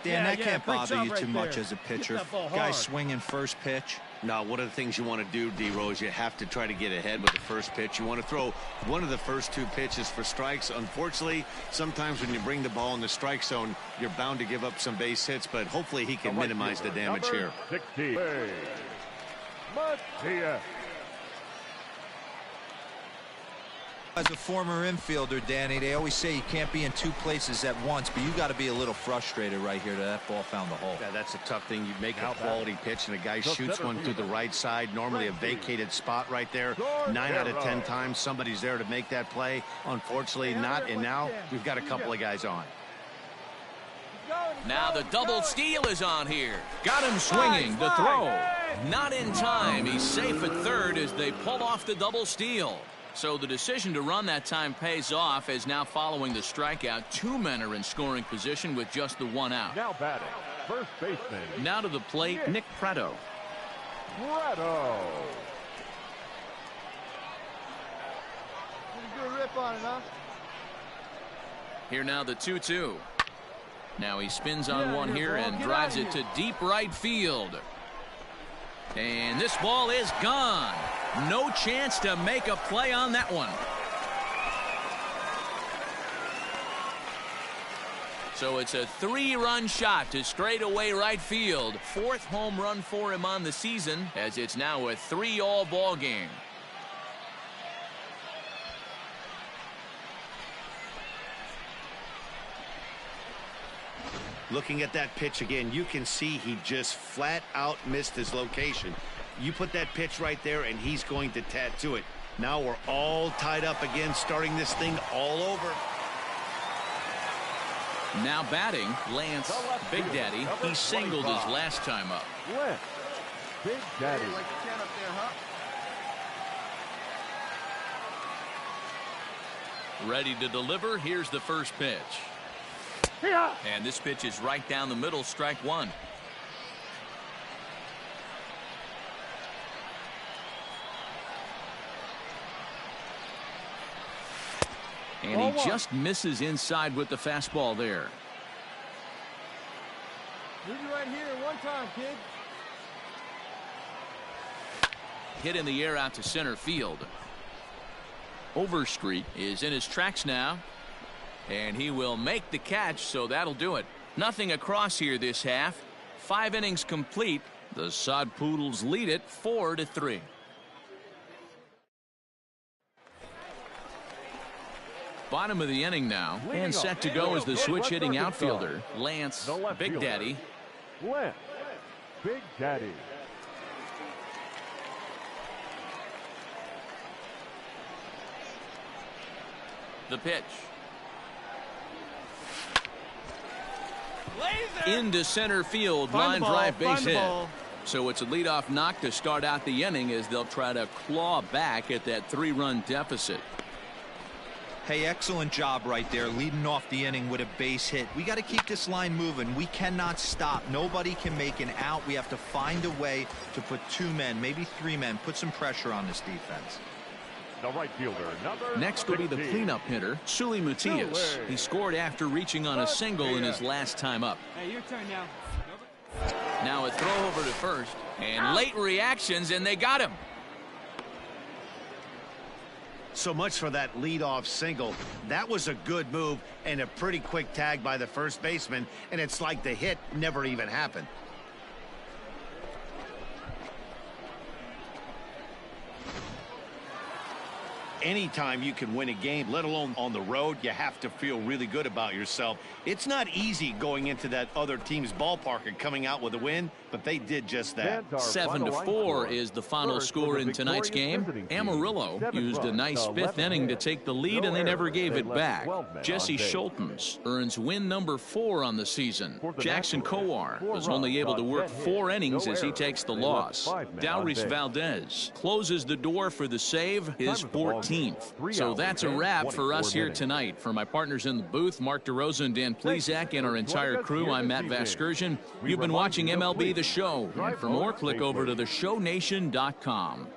Dan, that can't bother you too much as a pitcher. Guy swinging first pitch. Now, one of the things you want to do, D-Rose, you have to try to get ahead with the first pitch. You want to throw one of the first 2 pitches for strikes. Unfortunately, sometimes when you bring the ball in the strike zone, you're bound to give up some base hits, but hopefully he can minimize the damage here. 60. As a former infielder, Danny, they always say you can't be in 2 places at once, but you got to be a little frustrated right here that ball found the hole. Yeah, that's a tough thing. You make a quality pitch and a guy shoots one through the right side, normally a vacated spot right there. 9 out of 10 times somebody's there to make that play. Unfortunately not, and now we've got a couple of guys on. Now the double steal is on here. Got him swinging. The throw not in time. He's safe at third as they pull off the double steal. So the decision to run that time pays off, as now following the strikeout, 2 men are in scoring position with just the 1 out. Now batting, first baseman. Now to the plate, Nick Prato. Good rip on it, huh? Here now the 2-2. Now he spins on one here and drives it to deep right field. And this ball is gone. No chance to make a play on that one. So it's a 3-run shot to straightaway right field. 4th home run for him on the season, as it's now a 3-all ball game. Looking at that pitch again, you can see he just flat out missed his location. You put that pitch right there and he's going to tattoo it. Now we're all tied up again, starting this thing all over. Now batting, Lance Big Daddy. He singled his last time up. Big Daddy. Like you can up there, huh? Ready to deliver. Here's the first pitch. And this pitch is right down the middle, strike 1. And he just misses inside with the fastball there. time, kid. Hit in the air out to center field. Overstreet is in his tracks now, and he will make the catch, so that'll do it. Nothing across here this half. 5 innings complete. The Sod Poodles lead it 4-3. Bottom of the inning now, and set to go is the switch-hitting outfielder, Lance Big Daddy. Lance Big Daddy. The pitch. Into center field, line drive base hit. So it's a leadoff knock to start out the inning as they'll try to claw back at that 3-run deficit. Hey, excellent job right there, leading off the inning with a base hit. We got to keep this line moving. We cannot stop. Nobody can make an out. We have to find a way to put 2 men, maybe 3 men, put some pressure on this defense. The right fielder, number Next will be the 16. cleanup hitter, Sully Matias. He scored after reaching on a single in his last time up. Hey, your turn now. Now a throw over to first, and late reactions, and they got him. So much for that leadoff single. That was a good move and a pretty quick tag by the first baseman, and it's like the hit never even happened. Anytime you can win a game, let alone on the road, you have to feel really good about yourself. It's not easy going into that other team's ballpark and coming out with a win, but they did just that. 7-4 is the final score in tonight's game. Amarillo used a nice 5th inning to take the lead, and they never gave it back. Jesse Schultens earns win number 4 on the season. Jackson Kowar was only able to work 4 innings as he takes the loss. Dauris Valdez closes the door for the save, his 14th. So that's a wrap for us here tonight. For my partners in the booth, Mark DeRosa and Dan Plezak, and our entire crew, I'm Matt Vasgersian. You've been watching MLB The Show. And for more, click over to theshownation.com.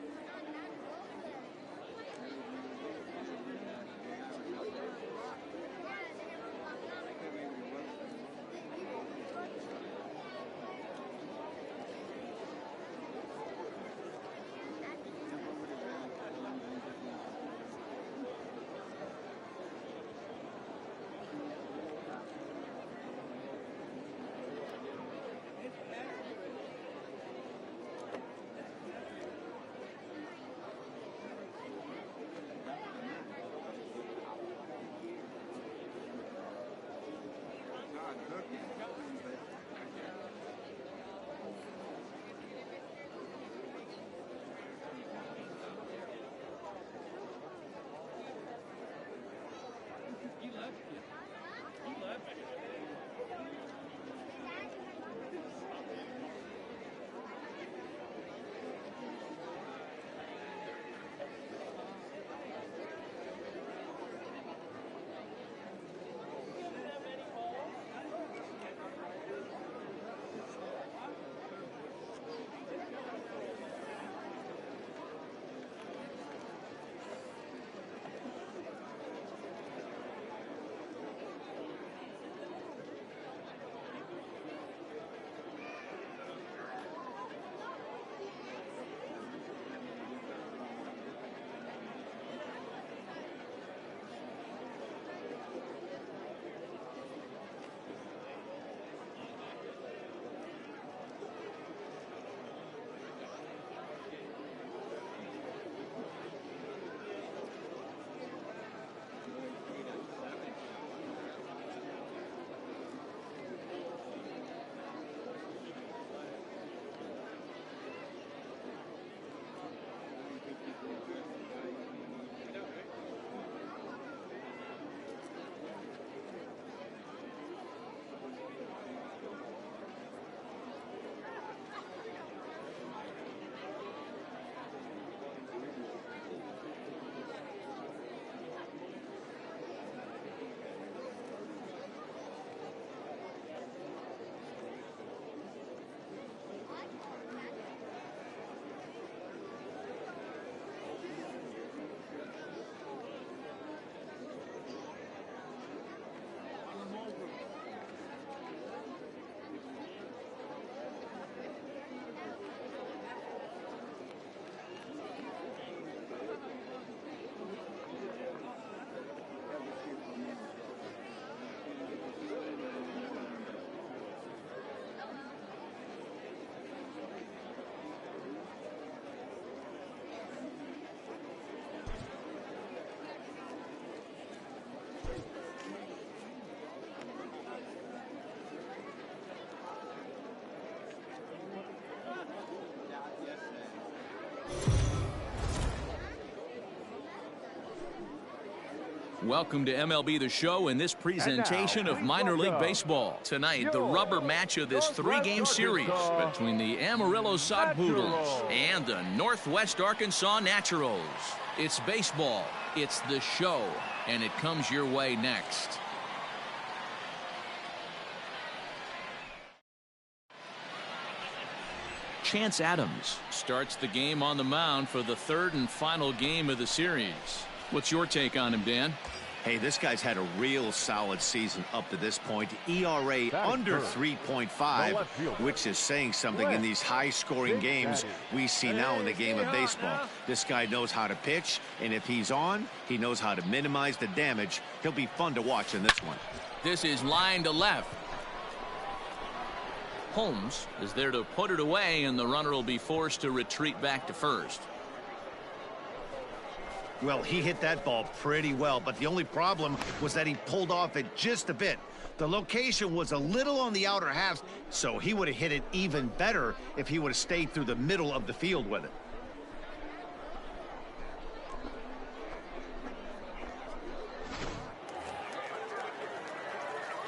Welcome to MLB The Show and this presentation of minor league baseball. Tonight, the rubber match of this three-game series between the Amarillo Sod Poodles and the Northwest Arkansas Naturals. It's baseball, it's the show, and it comes your way next. Chance Adams starts the game on the mound for the third and final game of the series. What's your take on him, Dan? Hey, this guy's had a real solid season up to this point. ERA under 3.5, which is saying something in these high-scoring games we see now in the game of baseball. This guy knows how to pitch, and if he's on, he knows how to minimize the damage. He'll be fun to watch in this one. This is line to left. Holmes is there to put it away, and the runner will be forced to retreat back to first. Well, he hit that ball pretty well, but the only problem was that he pulled off it just a bit. The location was a little on the outer half, so he would have hit it even better if he would have stayed through the middle of the field with it.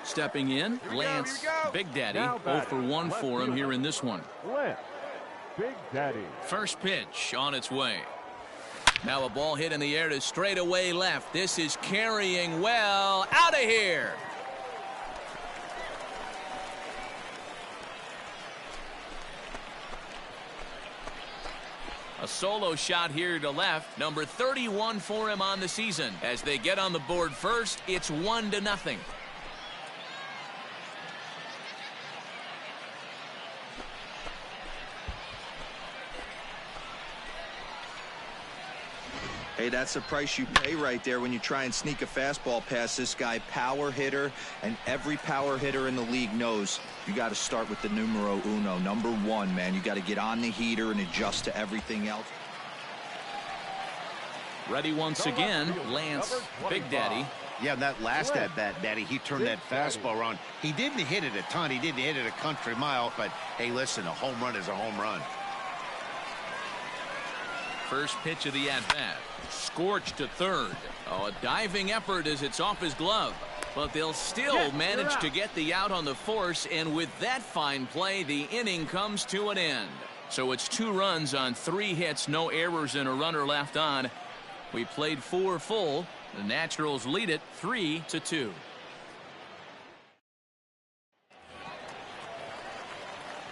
Stepping in, Lance Big Daddy. 0 for 1 for him here in this one. Lance Big Daddy. First pitch on its way. Now a ball hit in the air to straightaway left. This is carrying well. Out of here. A solo shot here to left. Number 31 for him on the season. As they get on the board first, it's 1-0. Hey, that's the price you pay right there when you try and sneak a fastball past this guy. Power hitter, and every power hitter in the league knows you got to start with the numero uno, number 1, man. You got to get on the heater and adjust to everything else. Ready once again, Lance Big Daddy. Yeah, that last at-bat, Daddy, he turned that fastball around. He didn't hit it a ton. He didn't hit it a country mile, but, hey, listen, a home run is a home run. First pitch of the at-bat. Scorched to third. Oh, a diving effort as it's off his glove. But they'll still manage to get the out on the force, and with that fine play, the inning comes to an end. So it's 2 runs on 3 hits, no errors, and a runner left on. We played 4 full. The Naturals lead it 3-2.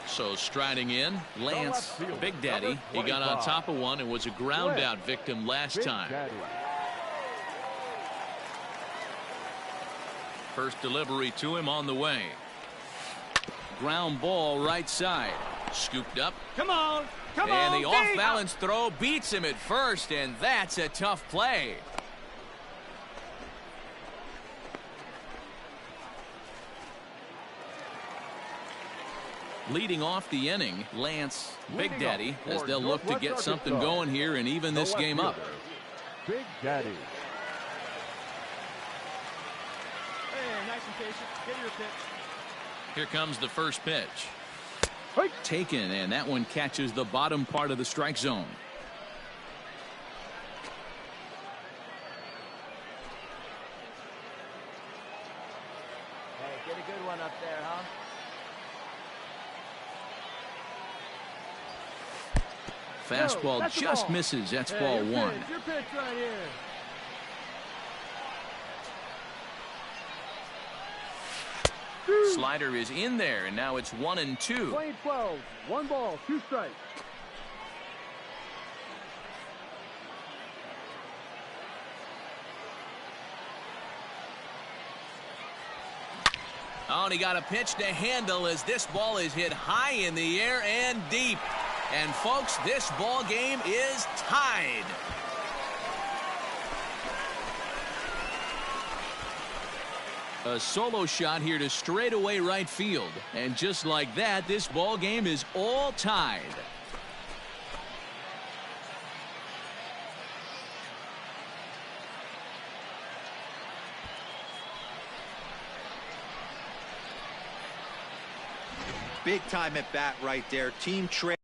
So striding in, Lance Big Daddy. He got on top of one and was a ground out victim last time. First delivery to him on the way. Ground ball right side. Scooped up. Come on. Come on. And the off balance throw beats him at first, and that's a tough play. Leading off the inning, Lance Big Daddy, as they'll look to get something going here and even this game up. Big Daddy. Hey, nice and patient. Get your pitch. Here comes the first pitch. Taken, and that one catches the bottom part of the strike zone. Hey, get a good one up there, huh? Fastball just misses. That's ball 1. Your pitch right here. Slider is in there, and now it's 1-2. Playing 12. 1 ball, 2 strikes. Oh, and he got a pitch to handle as this ball is hit high in the air and deep. And folks, this ball game is tied. A solo shot here to straightaway right field. And just like that, this ball game is all tied. Big time at bat right there. Team trail.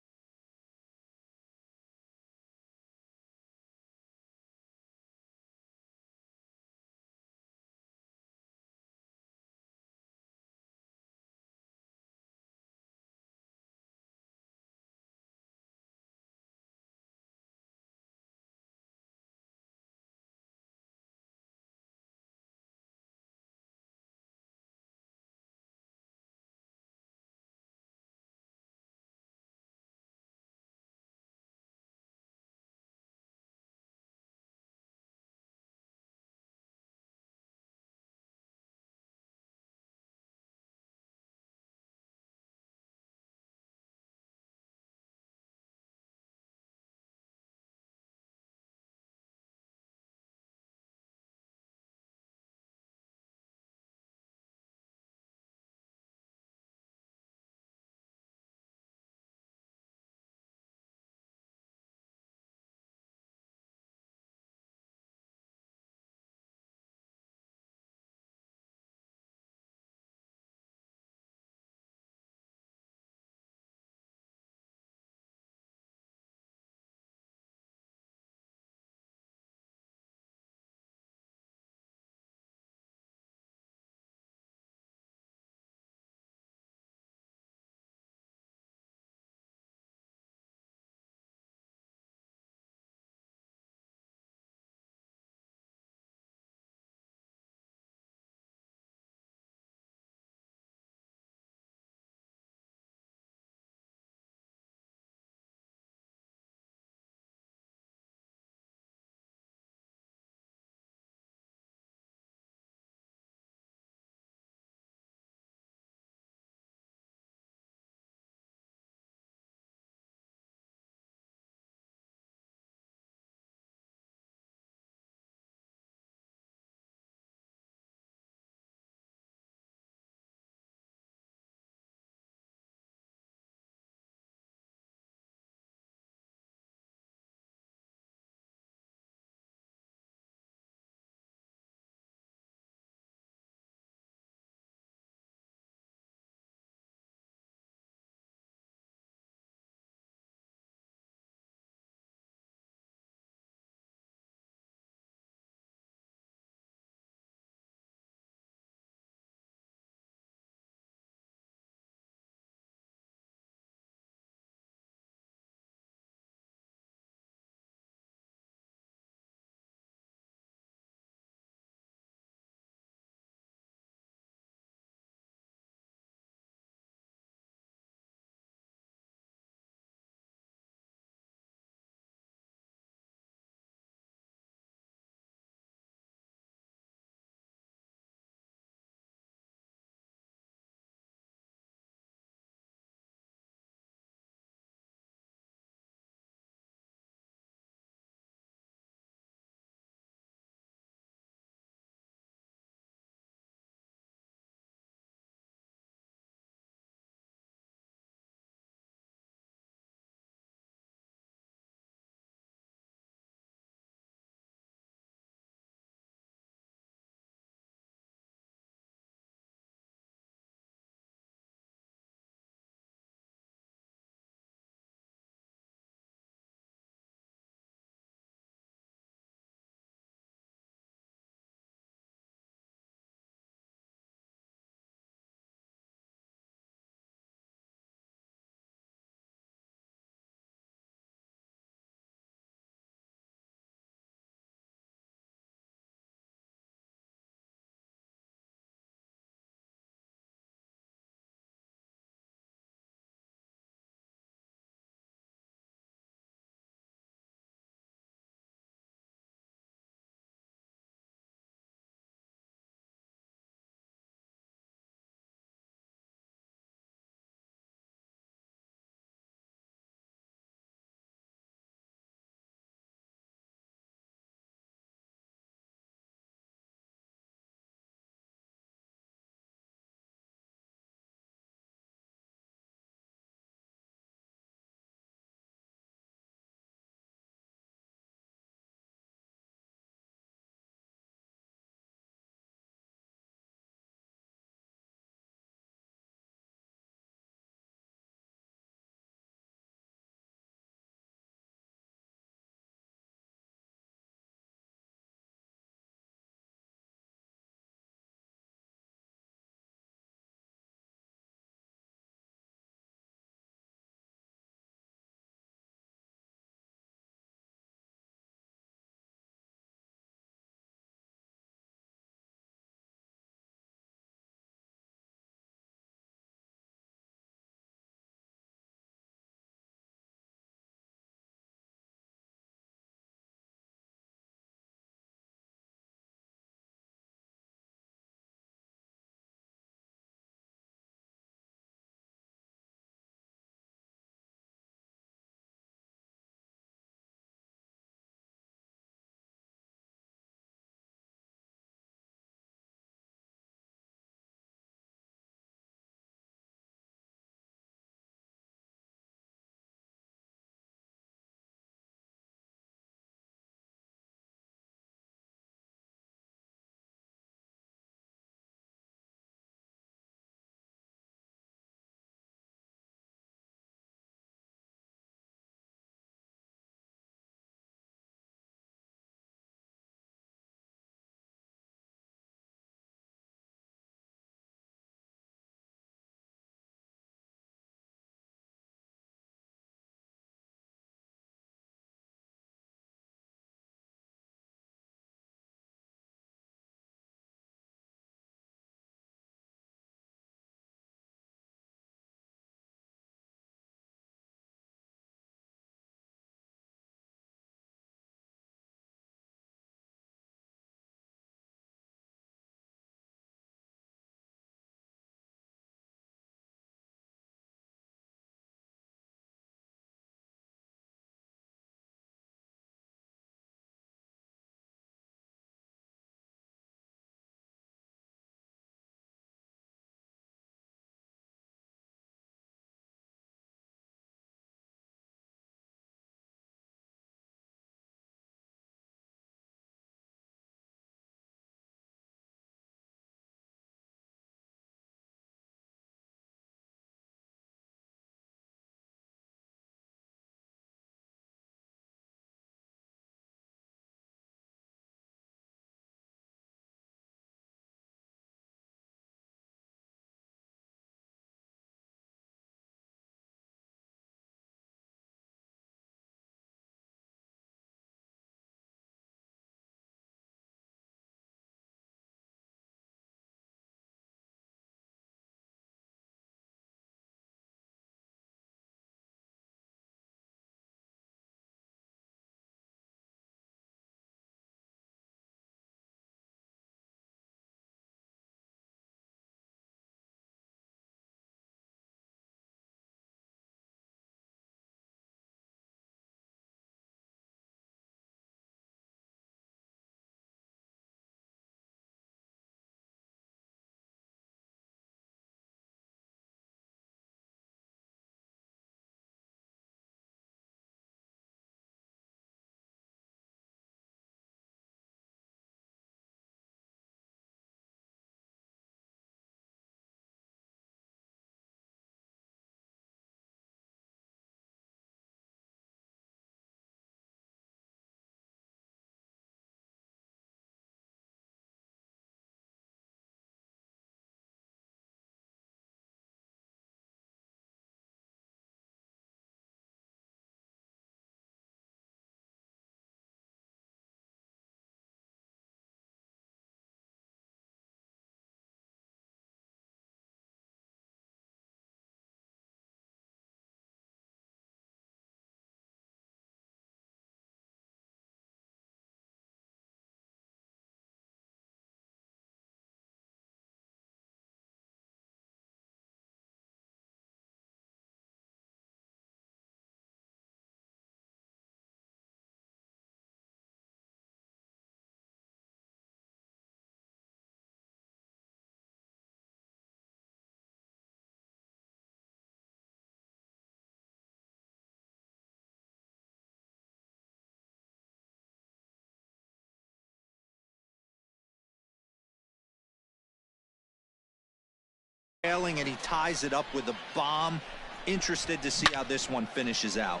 trailing, and he ties it up with a bomb. Interested to see how this one finishes out.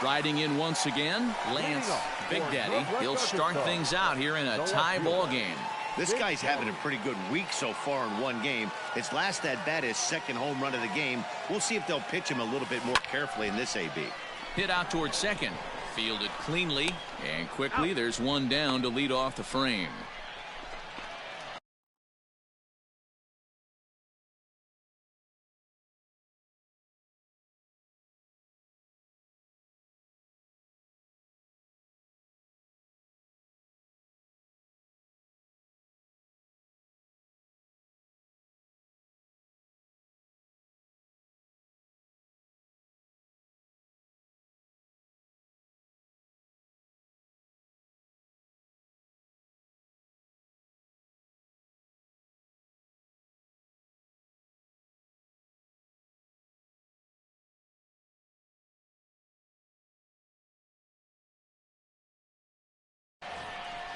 Riding in once again, Lance Big Daddy. He'll start things out here in a tie ball game. This guy's having a pretty good week so far in one game. His last at-bat is second home run of the game. We'll see if they'll pitch him a little bit more carefully in this AB. Hit out towards second. Fielded cleanly. And quickly, there's one down to lead off the frame.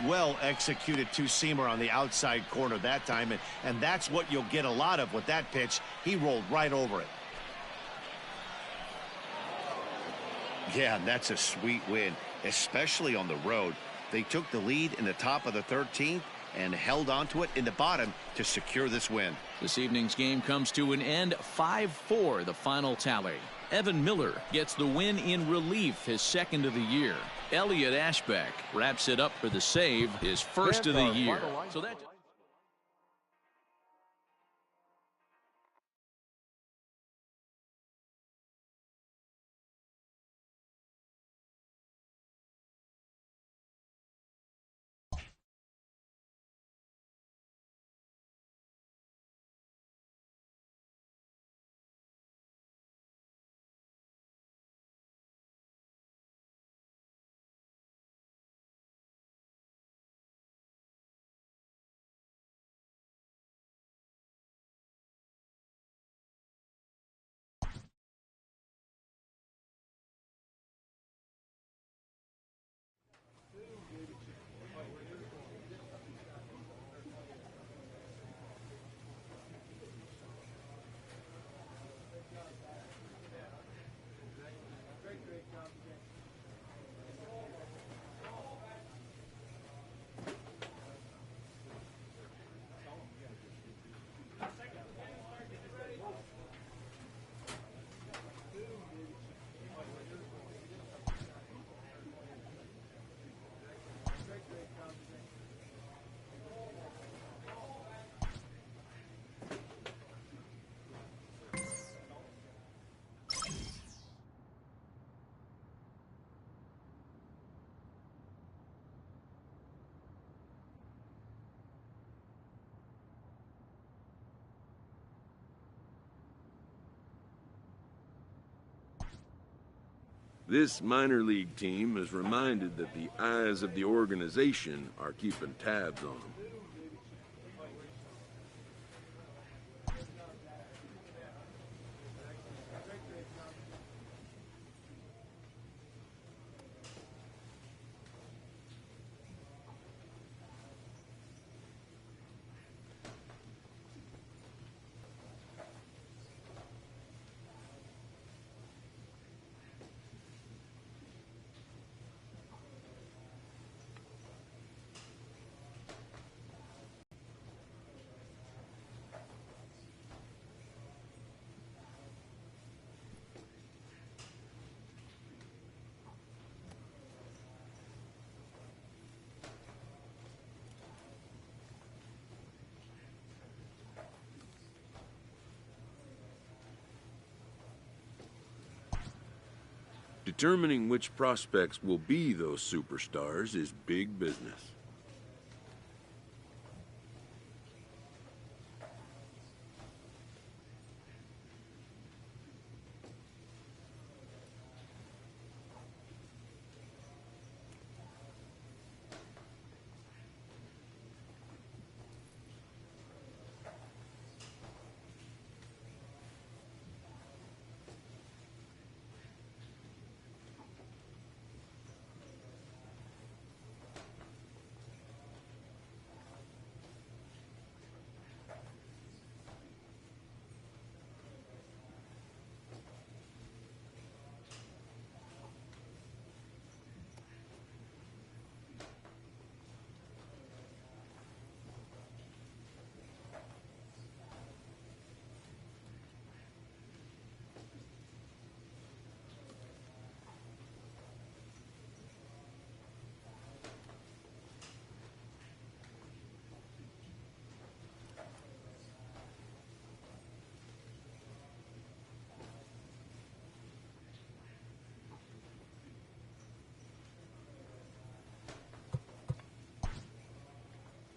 Well executed two-seamer on the outside corner that time, and that's what you'll get a lot of with that pitch. He rolled right over it. Yeah, and that's a sweet win, especially on the road. They took the lead in the top of the 13th and held on to it in the bottom to secure this win. This evening's game comes to an end, 5-4 the final tally. Evan Miller gets the win in relief, his second of the year. Elliot Ashbeck wraps it up for the save, his first of the year. So that This minor league team is reminded that the eyes of the organization are keeping tabs on them. Determining which prospects will be those superstars is big business.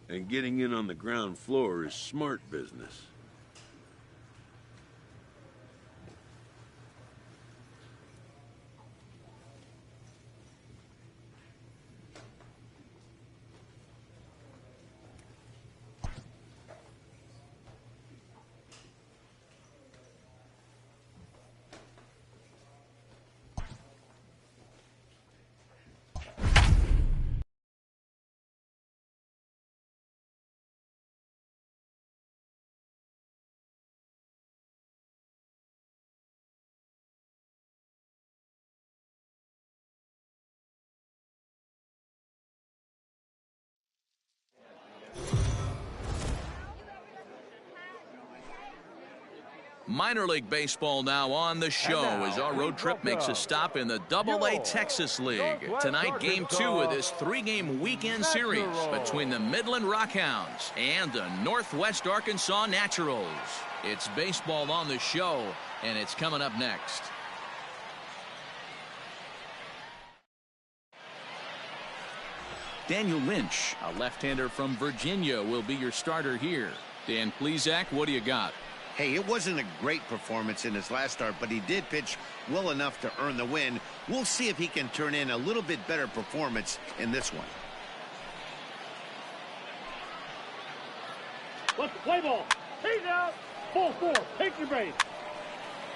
And getting in on the ground floor is smart business. Minor League Baseball now on the show as our road trip makes a stop in the Double-A Texas League. Tonight, Game 2 of this 3-game weekend series between the Midland Rockhounds and the Northwest Arkansas Naturals. It's baseball on the show, and it's coming up next. Daniel Lynch, a left-hander from Virginia, will be your starter here. Dan Plesac, what do you got? Hey, it wasn't a great performance in his last start, but he did pitch well enough to earn the win. We'll see if he can turn in a little bit better performance in this one. Let's play ball. He's out. Ball 4. Take your base.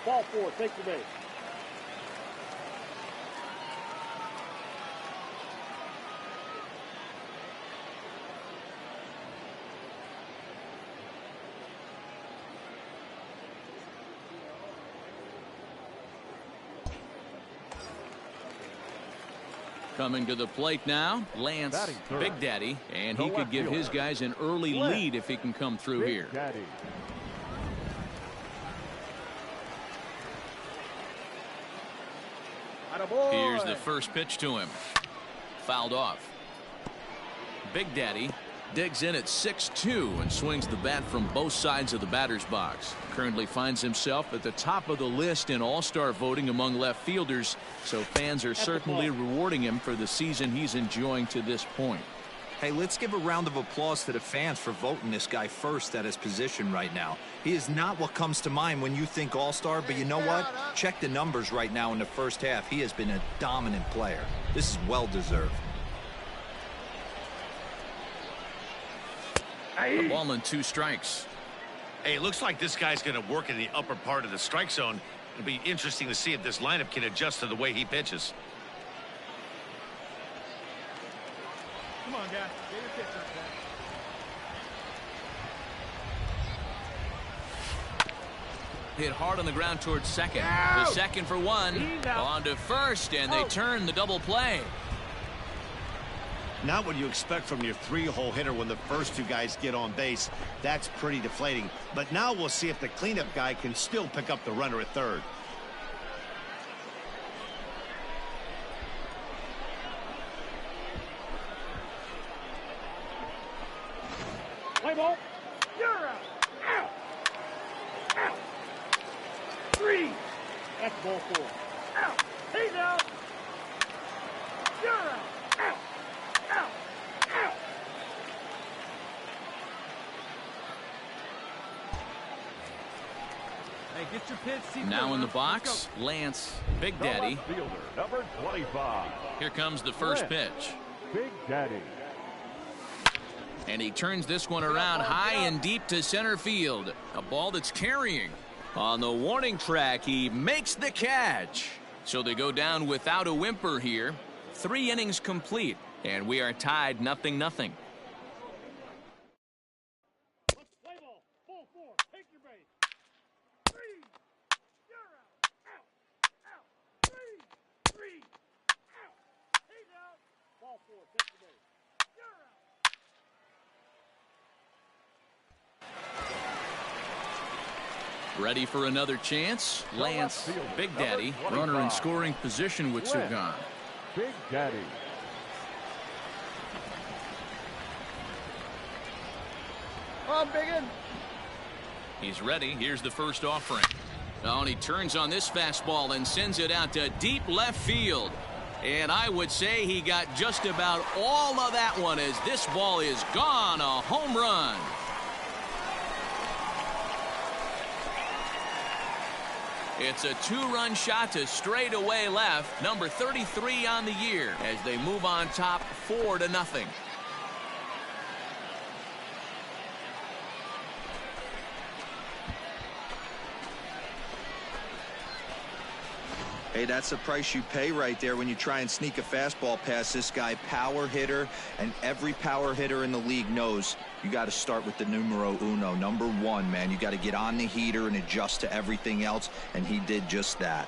Ball 4. Take your base. Coming to the plate now, Lance Big Daddy, and he could give his guys an early lead if he can come through here. Here's the first pitch to him. Fouled off. Big Daddy digs in at 6-2 and swings the bat from both sides of the batter's box. Currently finds himself at the top of the list in all-star voting among left fielders, so fans are certainly rewarding him for the season he's enjoying to this point. Hey, let's give a round of applause to the fans for voting this guy first at his position right now. He is not what comes to mind when you think all-star, but you know what? Check the numbers right now in the first half. He has been a dominant player. This is well-deserved. The ball and 2 strikes. Hey, it looks like this guy's going to work in the upper part of the strike zone. It'll be interesting to see if this lineup can adjust to the way he pitches. Come on, guys. Get your pitch up there. Hit hard on the ground towards second. The second for 1. On to first, and they turn the double play. Not what you expect from your 3-hole hitter when the first 2 guys get on base. That's pretty deflating. But now we'll see if the cleanup guy can still pick up the runner at third. Play ball. You're out. Out. Out. 3. That's ball 4. Out. He's out. You're out. Out. Out. Out. Hey, get your pitch. Now in the box, Lance Big Daddy. Fielder, number 25. Here comes the first pitch. Big Daddy. And he turns this one around high and deep to center field. A ball that's carrying. On the warning track, he makes the catch. So they go down without a whimper here. 3 innings complete, and we are tied 0-0. Let's play ball. Ball 4. Take your base. 3. You're out. Out. Out. 3. 3. Out. He's out. Ball 4. Take your base. You're out. Ready for another chance? Lance Big Daddy, runner in scoring position with 2 gone. Big Daddy. Come on, Biggin. He's ready. Here's the first offering. Oh, and he turns on this fastball and sends it out to deep left field. And I would say he got just about all of that one as this ball is gone. A home run. It's a two-run shot to straightaway left. Number 33 on the year as they move on top 4-0. Hey, that's the price you pay right there when you try and sneak a fastball past this guy. Power hitter, and every power hitter in the league knows you got to start with the numero uno, number one, man. You got to get on the heater and adjust to everything else, and he did just that.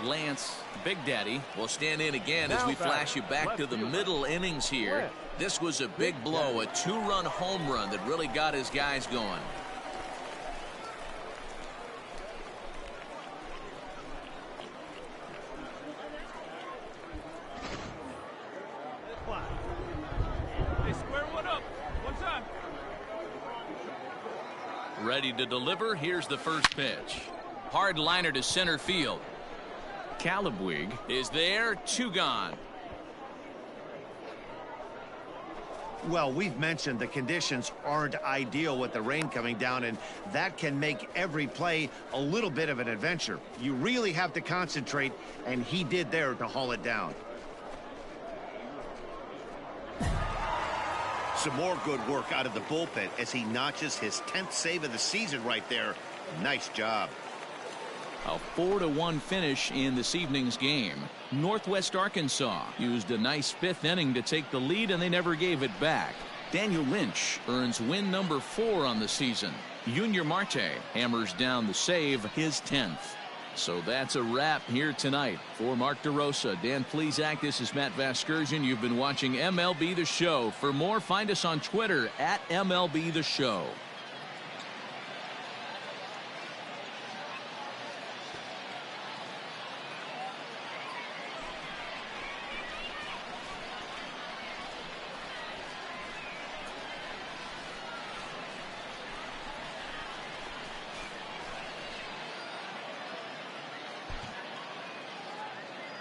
Lance, Big Daddy, will stand in again as we flash you back to the middle innings here. This was a big blow, a two-run home run that really got his guys going. Ready to deliver. Here's the first pitch. Hard liner to center field. Calabwig is there. 2 gone. Well, we've mentioned the conditions aren't ideal with the rain coming down, and that can make every play a little bit of an adventure. You really have to concentrate, and he did there to haul it down. Some more good work out of the bullpen as he notches his 10th save of the season right there. Nice job. A 4-1 finish in this evening's game. Northwest Arkansas used a nice 5th inning to take the lead, and they never gave it back. Daniel Lynch earns win number 4 on the season. Junior Marte hammers down the save, his 10th. So that's a wrap here tonight. For Mark DeRosa, Dan Plesac, this is Matt Vasgersian. You've been watching MLB The Show. For more, find us on Twitter at MLB The Show.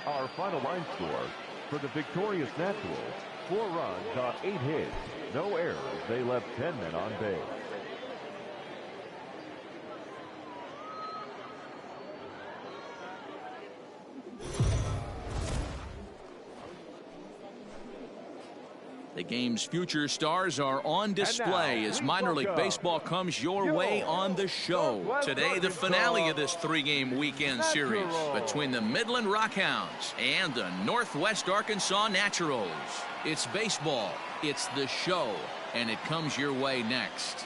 Our final line score for the victorious Naturals: 4 runs on 8 hits, no errors. They left 10 men on base. The game's future stars are on display as minor league baseball comes your way on the show. Today, the finale of this 3-game weekend series between the Midland Rockhounds and the Northwest Arkansas Naturals. It's baseball, it's the show, and it comes your way next.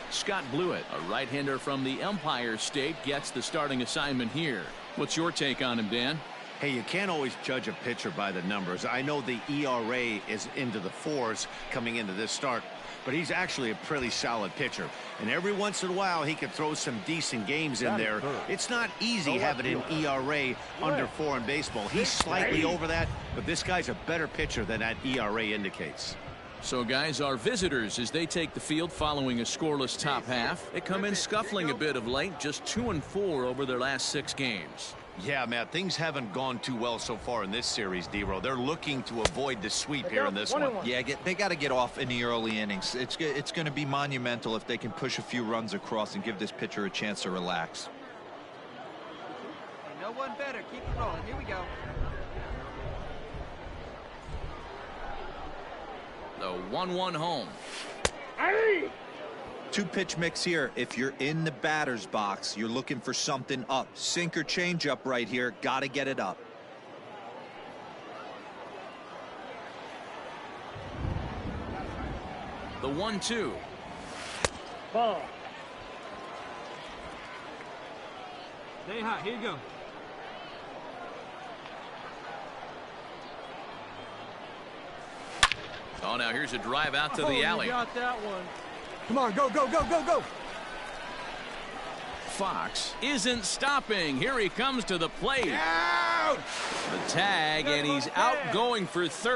Scott Blewett, a right-hander from the Empire State, gets the starting assignment here. What's your take on him, Dan? Hey, you can't always judge a pitcher by the numbers. I know the ERA is into the 4s coming into this start, but he's actually a pretty solid pitcher. And every once in a while, he can throw some decent games in there. It's not easy having an ERA under 4 in baseball. He's slightly over that, but this guy's a better pitcher than that ERA indicates. So, guys, our visitors, as they take the field following a scoreless top half, they come in scuffling a bit of late, just 2-4 over their last 6 games. Yeah, Matt, things haven't gone too well so far in this series, D-Row. They're looking to avoid the sweep here in this one. Yeah, they got to get off in the early innings. It's going to be monumental if they can push a few runs across and give this pitcher a chance to relax. No one better. Keep it rolling. Here we go. The 1-1 home. 2-pitch mix here. If you're in the batter's box, you're looking for something up. Sinker changeup right here. Got to get it up. The 1-2. Ball. Stay hot. Here you go. Oh, now here's a drive out to the alley. You got that one. Come on, go, go, go, go, go. Fox isn't stopping. Here he comes to the plate. Out! The tag, and he's out going for third.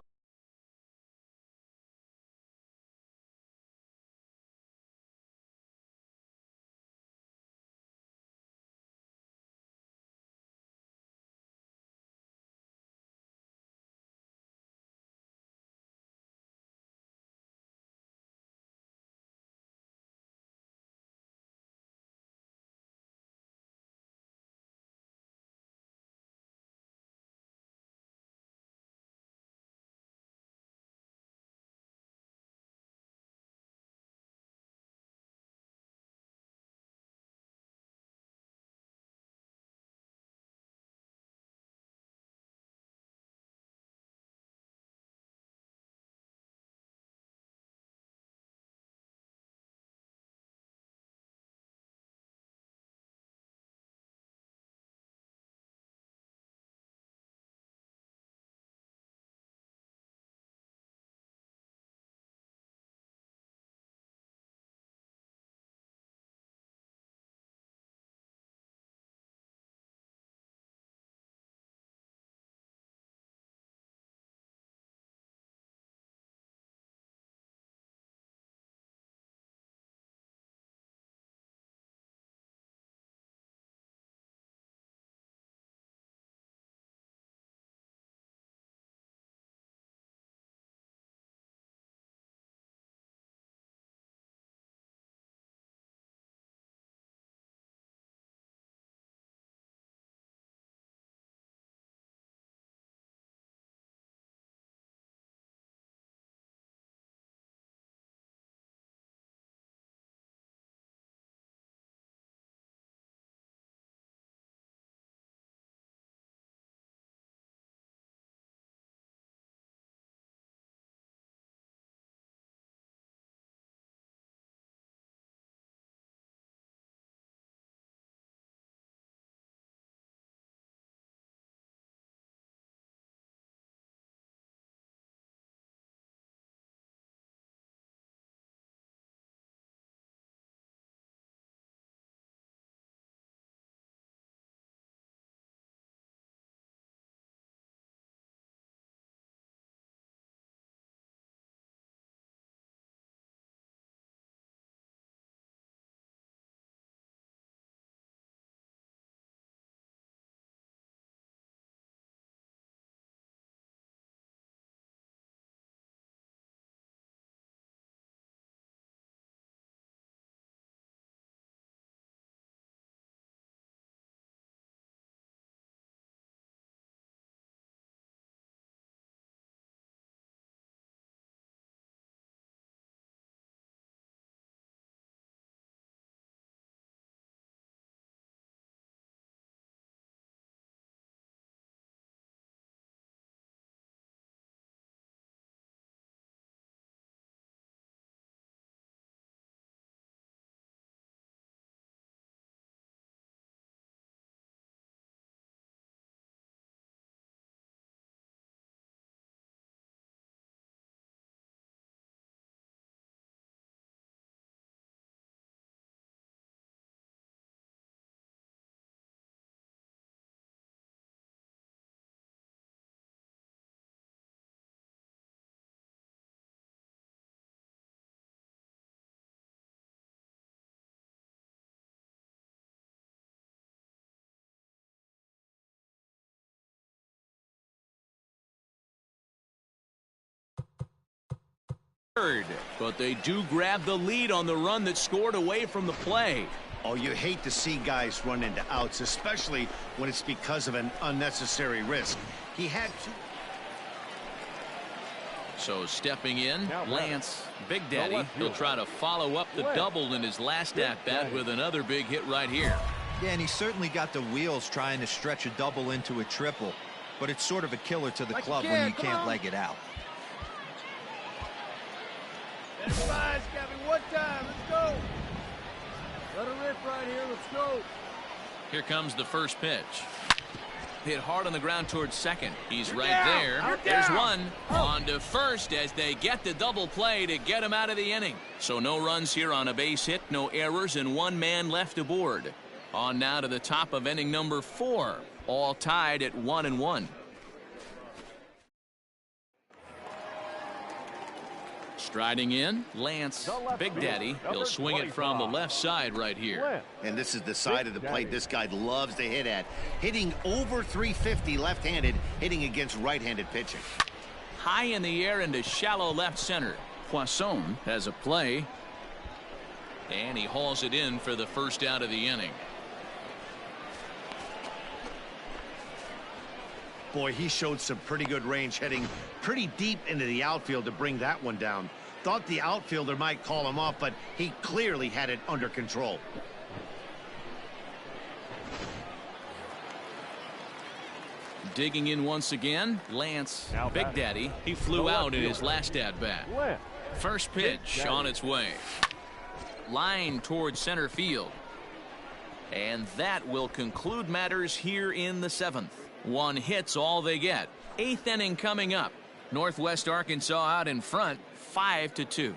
third, but they do grab the lead on the run that scored away from the play. Oh, you hate to see guys run into outs, especially when it's because of an unnecessary risk. He had to. So stepping in, Lance, Big Daddy. He'll try to follow up the double in his last at-bat with another big hit right here. Yeah, and he certainly got the wheels trying to stretch a double into a triple, but it's sort of a killer to the club when you can't leg it out. That's fine, Scabby. One time. Let's go. Let her rip right here. Let's go. Here comes the first pitch. Hit hard on the ground towards second. He's right there. There's one. On to first as they get the double play to get him out of the inning. So no runs here on a base hit, no errors, and one man left aboard. On now to the top of inning number 4. All tied at 1-1. Striding in, Lance, Big Daddy. He'll swing it from the left side right here. And this is the side of the plate this guy loves to hit at. Hitting over 350 left-handed, hitting against right-handed pitching. High in the air into shallow left center. Poisson has a play. And he hauls it in for the first out of the inning. Boy, he showed some pretty good range, heading pretty deep into the outfield to bring that one down. Thought the outfielder might call him off, but he clearly had it under control. Digging in once again, Lance, Big Daddy. He flew out in his last at-bat. First pitch on its way. Line towards center field. And that will conclude matters here in the 7th. One hit's all they get. 8th inning coming up. Northwest Arkansas out in front, 5-2.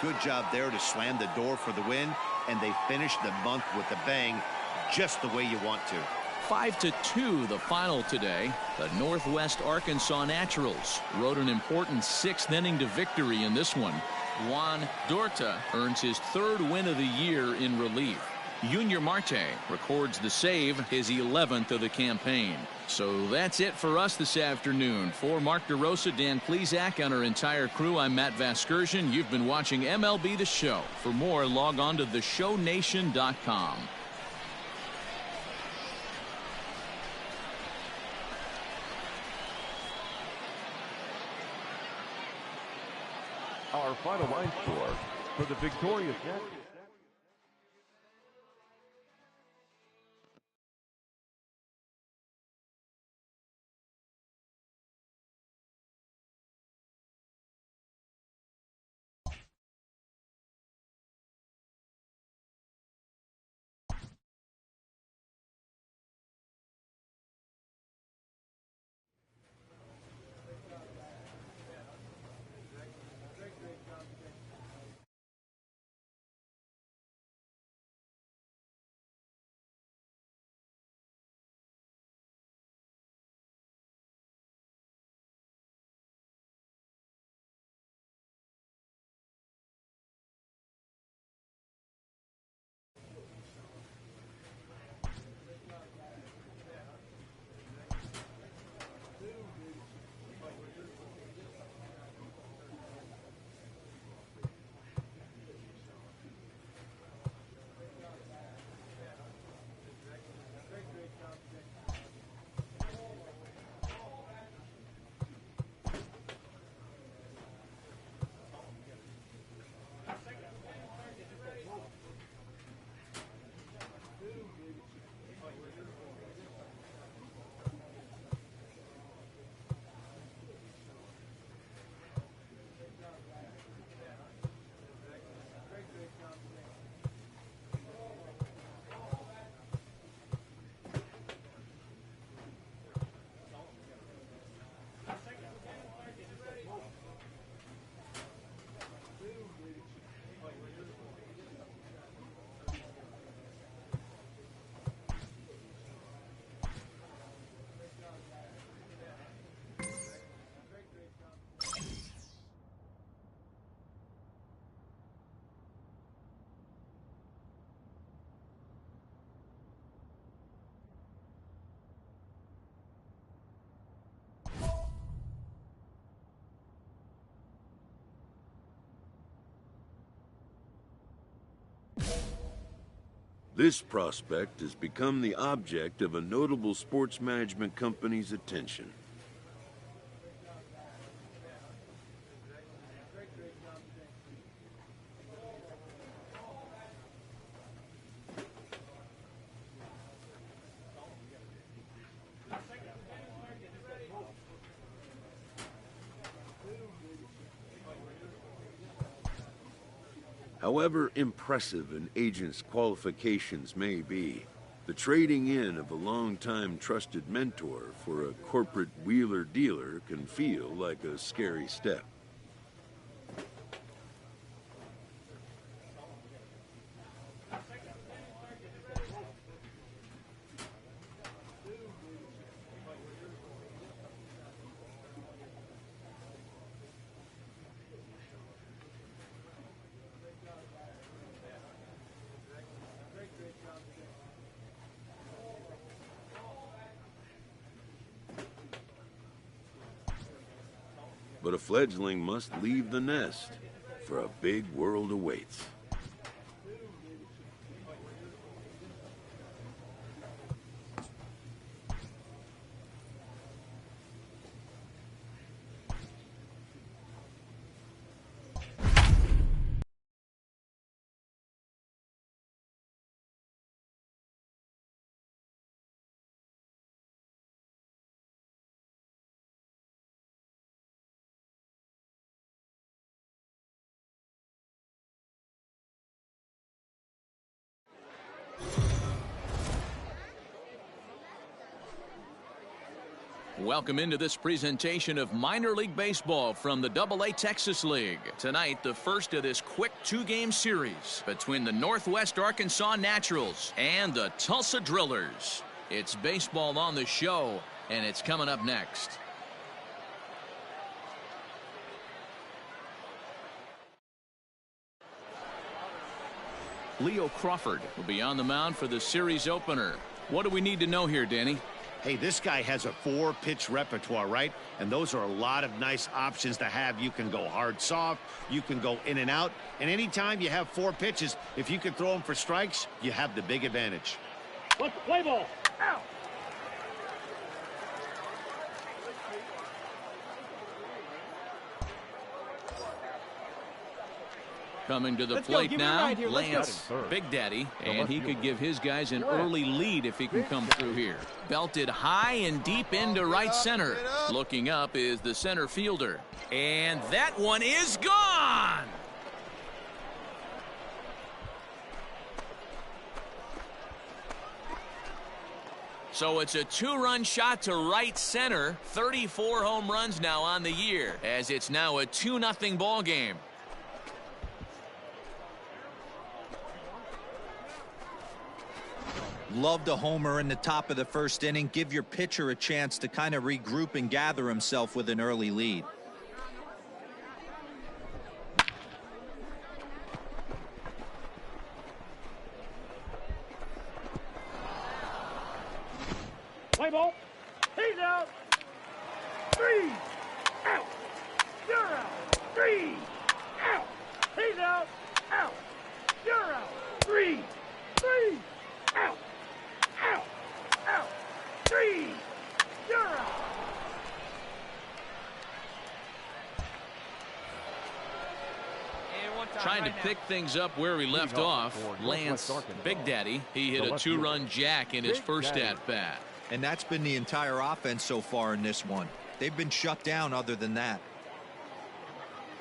Good job there to slam the door for the win, and they finished the month with a bang, just the way you want to. 5-2 the final today. The Northwest Arkansas Naturals rode an important 6th inning to victory in this one. Juan Dorta earns his 3rd win of the year in relief. Junior Marte records the save, his 11th of the campaign. So that's it for us this afternoon. For Mark DeRosa, Dan Plesac, and our entire crew, I'm Matt Vasgersian. You've been watching MLB The Show. For more, log on to theshownation.com. Our final line score for the victorious Nats. This prospect has become the object of a notable sports management company's attention. However impressive an agent's qualifications may be, the trading in of a long-time trusted mentor for a corporate wheeler-dealer can feel like a scary step. But a fledgling must leave the nest, for a big world awaits. Welcome into this presentation of minor league baseball from the AA Texas League. Tonight, the first of this quick two-game series between the Northwest Arkansas Naturals and the Tulsa Drillers. It's baseball on the show, and it's coming up next. Leo Crawford will be on the mound for the series opener. What do we need to know here, Danny? Hey, this guy has a 4-pitch repertoire, right? And those are a lot of nice options to have. You can go hard, soft. You can go in and out. And anytime you have 4 pitches, if you can throw them for strikes, you have the big advantage. Let's play ball. Out. Coming to the plate now, Lance, Big Daddy, and he could give his guys an early lead if he can come through here. Belted high and deep into right center. Looking up is the center fielder. And that one is gone! So it's a 2-run shot to right center. 34 home runs now on the year, as it's now a 2-0 ball game. Loved a homer in the top of the first inning. Give your pitcher a chance to kind of regroup and gather himself with an early lead. Play ball. He's out. 3 out. You're out. 3 out. He's out. Out. You're out. 3 out. Out. Out. 3. You're out. Trying to pick things up where we left off. Lance, Big Daddy, he hit a 2-run jack in his first at-bat. And that's been the entire offense so far in this one. They've been shut down other than that.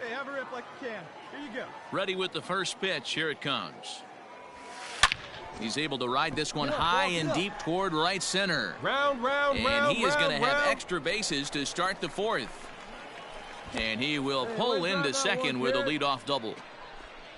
Hey, have a rip like you can. Here you go. Ready with the first pitch. Here it comes. He's able to ride this one high and deep toward right center. And he is going to have extra bases to start the fourth. And he will pull into second with a leadoff double.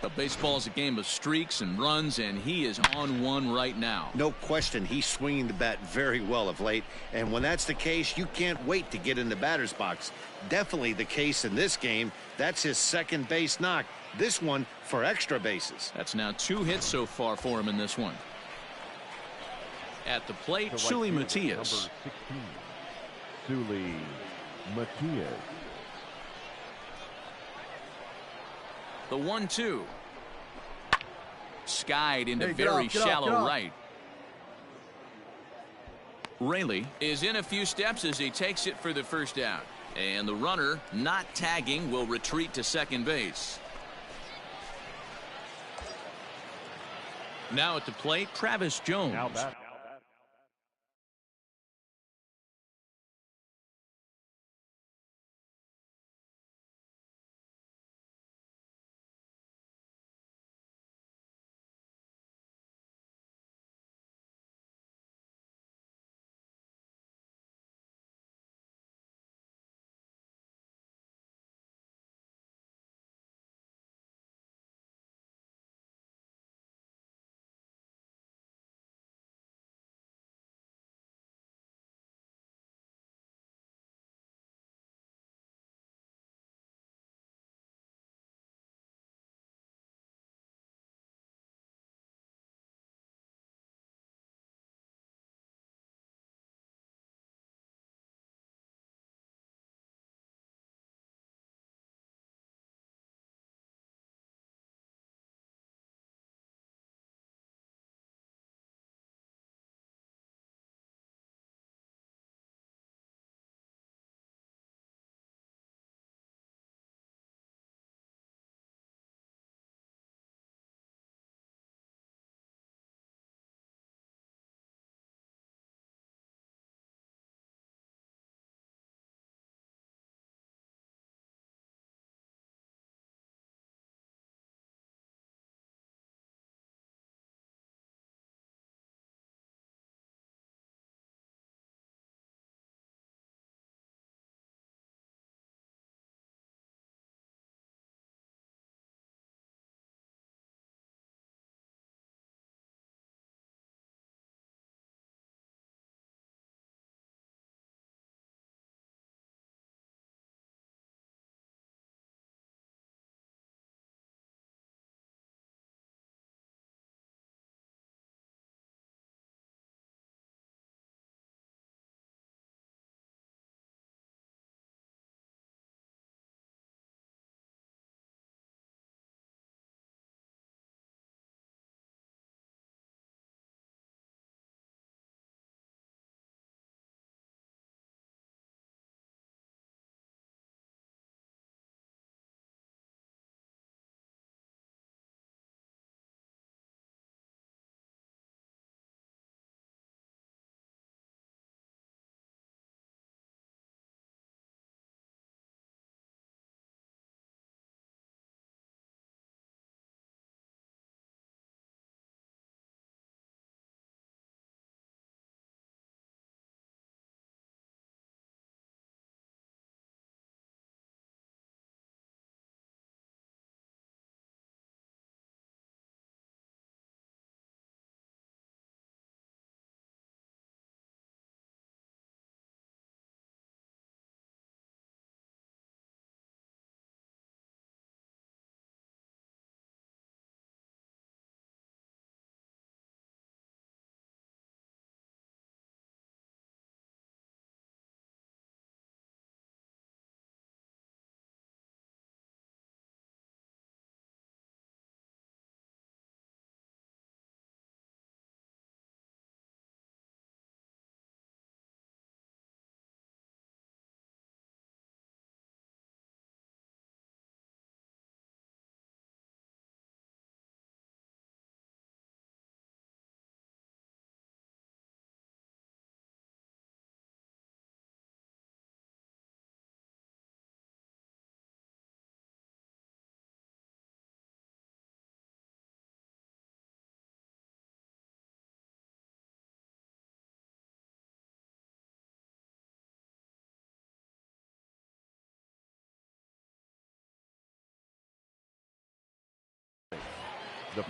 But baseball is a game of streaks and runs, and he is on one right now. No question, he's swinging the bat very well of late. And when that's the case, you can't wait to get in the batter's box. Definitely the case in this game. That's his second base knock. This one for extra bases. That's now 2 hits so far for him in this one. At the plate, Sully Matias. Sully Matias. The 1-2. skied into Hey, very get off, shallow right. Rayleigh is in a few steps as he takes it for the first down. And the runner, not tagging, will retreat to second base. Now at the plate, Travis Jones. Now back.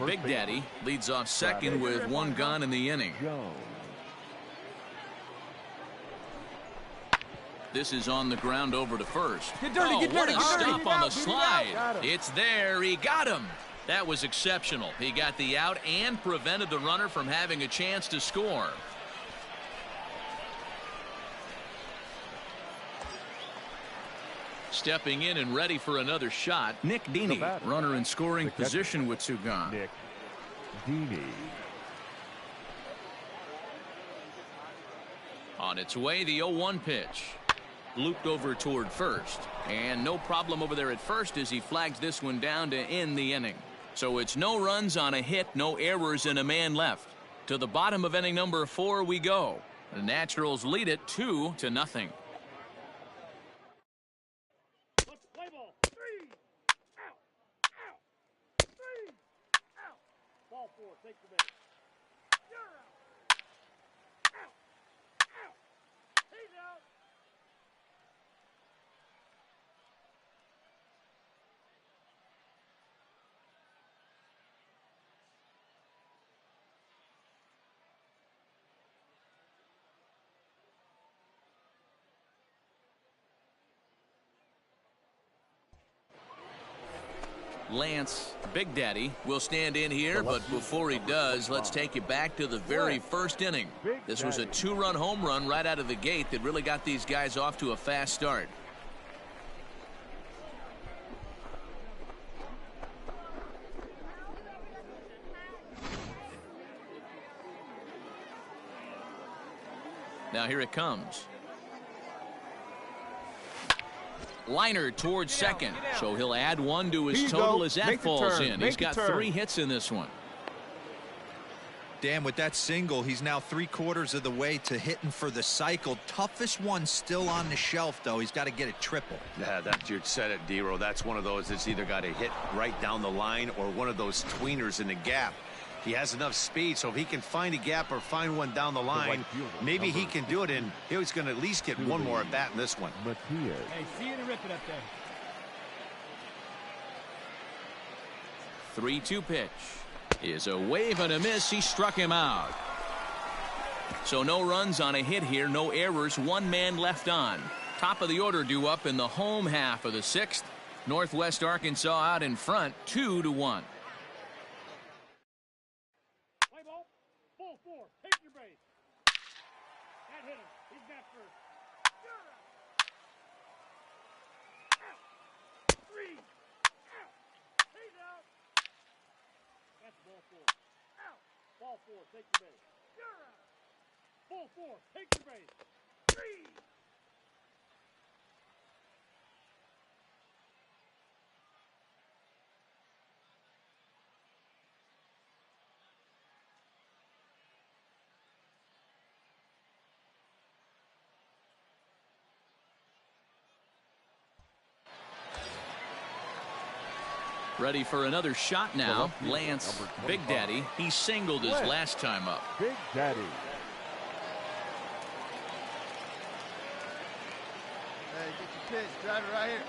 Big Daddy leads off second with one gone in the inning. This is on the ground over to first. Get dirty, get dirty, what a get dirty. stop on the Beat it slide. out. It's there. He got him. That was exceptional. He got the out and prevented the runner from having a chance to score. Stepping in and ready for another shot, Nick Dini, runner in scoring position with two gone. Nick Deeney. On its way, the 0-1 pitch. Looped over toward first. And no problem over there at first as he flags this one down to end the inning. So it's no runs on a hit, no errors, and a man left. To the bottom of inning number 4 we go. The Naturals lead it 2-0. Let's play ball. 3. Out. Out. 3. Out. Ball 4. Take the base. You're out. Out. Out. He's out. Lance, Big Daddy, will stand in here, but before he does, let's take you back to the very first inning. This was a 2-run home run right out of the gate that really got these guys off to a fast start. Now here it comes. Liner towards second, so he'll add 1 to his total as that falls in. He's got 3 hits in this one. Dan, with that single, he's now 3/4 of the way to hitting for the cycle. Toughest one still on the shelf, though. He's got to get a triple. Yeah, you said it, D-Row. That's one of those that's either got to hit right down the line or one of those tweeners in the gap. He has enough speed, so if he can find a gap or find one down the line, maybe he can do it, and he's going to at least get one more at bat in this one. Hey, see you to rip it up there. 3-2 pitch is a wave and a miss. He struck him out. So no runs on a hit here, no errors, 1 man left on. Top of the order due up in the home half of the 6th. Northwest Arkansas out in front, 2-1. Play ball. Ball 4. Take your base. That hit him. He's got first. You're out. Out. 3. Out. He's out. That's ball 4. Out. Ball 4. Take your base. You're out. Ball 4. Take your base. 3. Ready for another shot now. Lance, Big Daddy, he singled his last time up. Big Daddy. Hey, get your pitch. Drive it right here.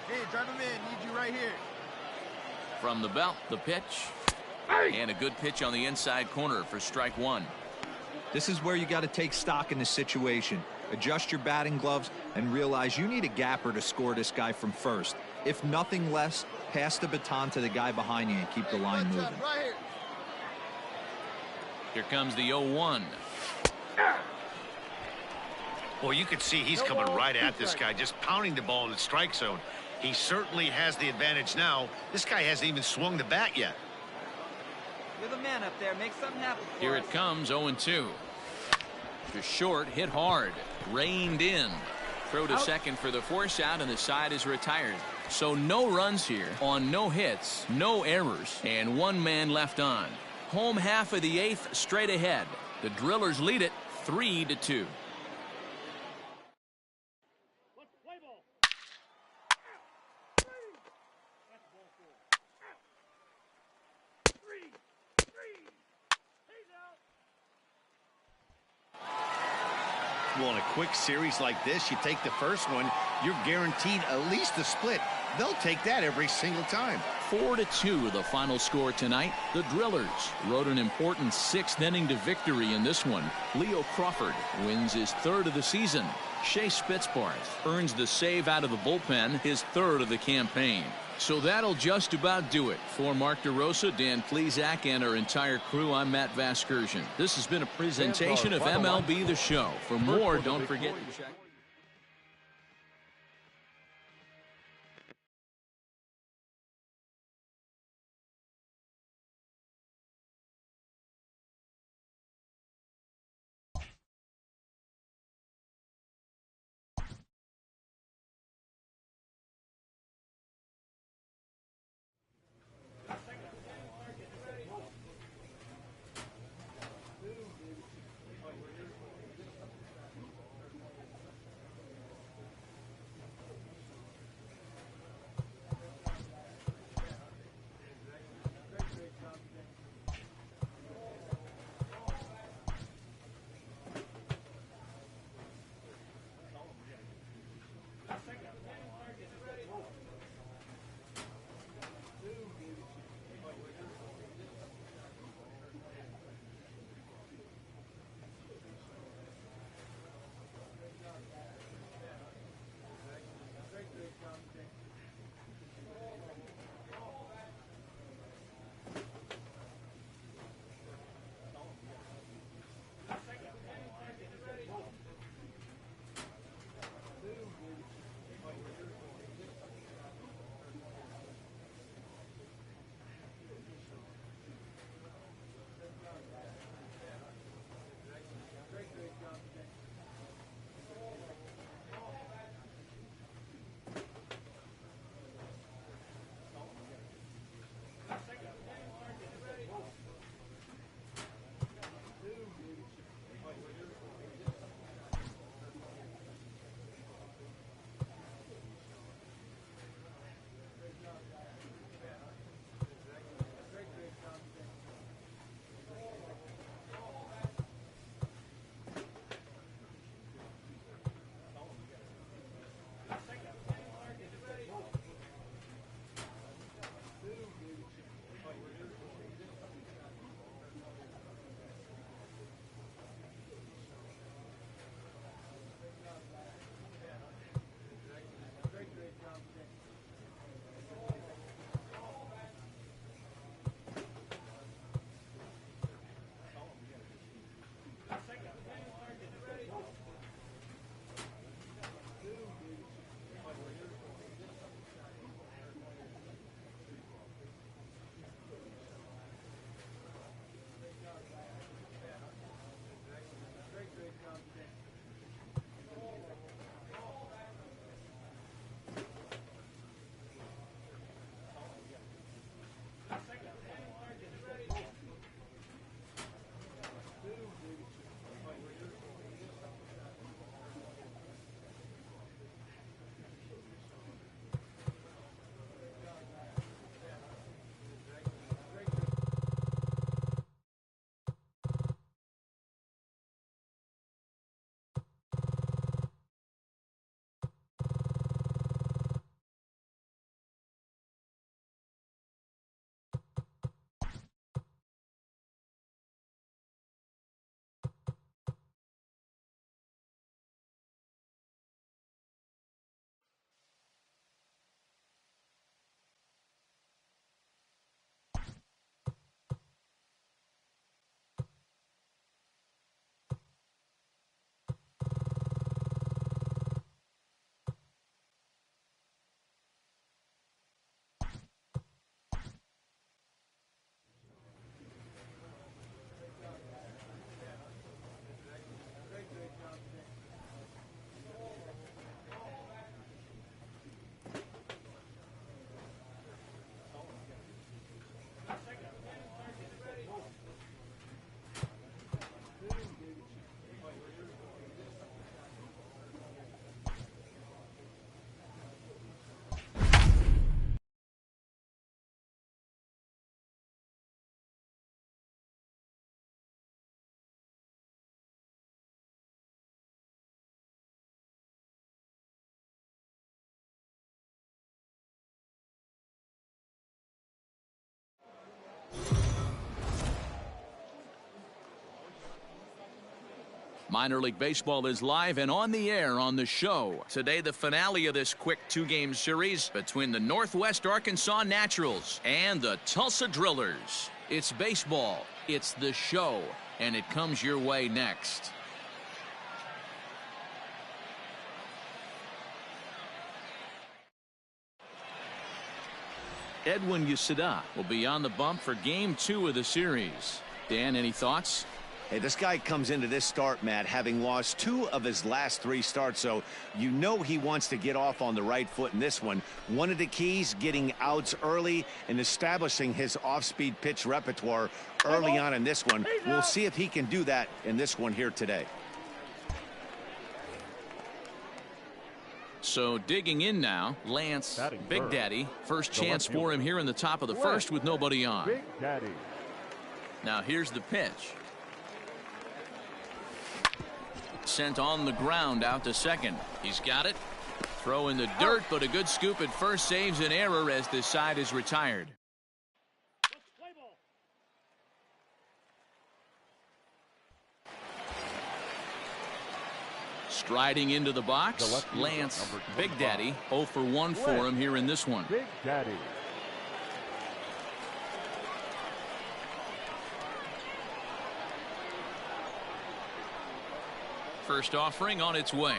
Hey, drive him in. Need you right here. From the belt, the pitch. And a good pitch on the inside corner for strike 1. This is where you got to take stock in the situation. Adjust your batting gloves and realize you need a gapper to score this guy from first. If nothing less, pass the baton to the guy behind you and keep the line moving. Right here. Here comes the 0-1. Well, you can see he's coming right at this guy, just pounding the ball in the strike zone. He certainly has the advantage now. This guy hasn't even swung the bat yet. You're the man up there. Make something happen for Here us. it comes, 0-2. Just short, hit hard, reined in. Throw to second for the force out, and the side is retired. So no runs here on no hits, no errors, and 1 man left on. Home half of the 8th straight ahead. The Drillers lead it 3-2. Let's play ball. Out. 3. That's ball 4. Out. 3. 3. He's out. Well, in a quick series like this, you take the first one, you're guaranteed at least a split. They'll take that every single time. 4-2 the final score tonight. The Drillers rode an important 6th inning to victory in this one. Leo Crawford wins his 3rd of the season. Shea Spitzbarth earns the save out of the bullpen, his 3rd of the campaign. So that'll just about do it. For Mark DeRosa, Dan Plesac, and our entire crew, I'm Matt Vasgersian. This has been a presentation of MLB The Show. For more, don't forget to check. Minor League Baseball is live and on the air on the show. Today, the finale of this quick two-game series between the Northwest Arkansas Naturals and the Tulsa Drillers. It's baseball, it's the show, and it comes your way next. Edwin Yusida will be on the bump for Game 2 of the series. Dan, any thoughts? Hey, this guy comes into this start, Matt, having lost 2 of his last 3 starts, so you know he wants to get off on the right foot in this one. One of the keys, getting outs early and establishing his off-speed pitch repertoire early on in this one. We'll see if he can do that in this one here today. So digging in now, Lance, Big Daddy. First chance for him here in the top of the first with nobody on. Big Daddy. Now here's the pitch. Sent on the ground out to second. He's got it. Throw in the dirt, but a good scoop at first saves an error as this side is retired. Striding into the box, Lance, Big Daddy, 0 for 1 for him here in this one. Big Daddy. First offering on its way.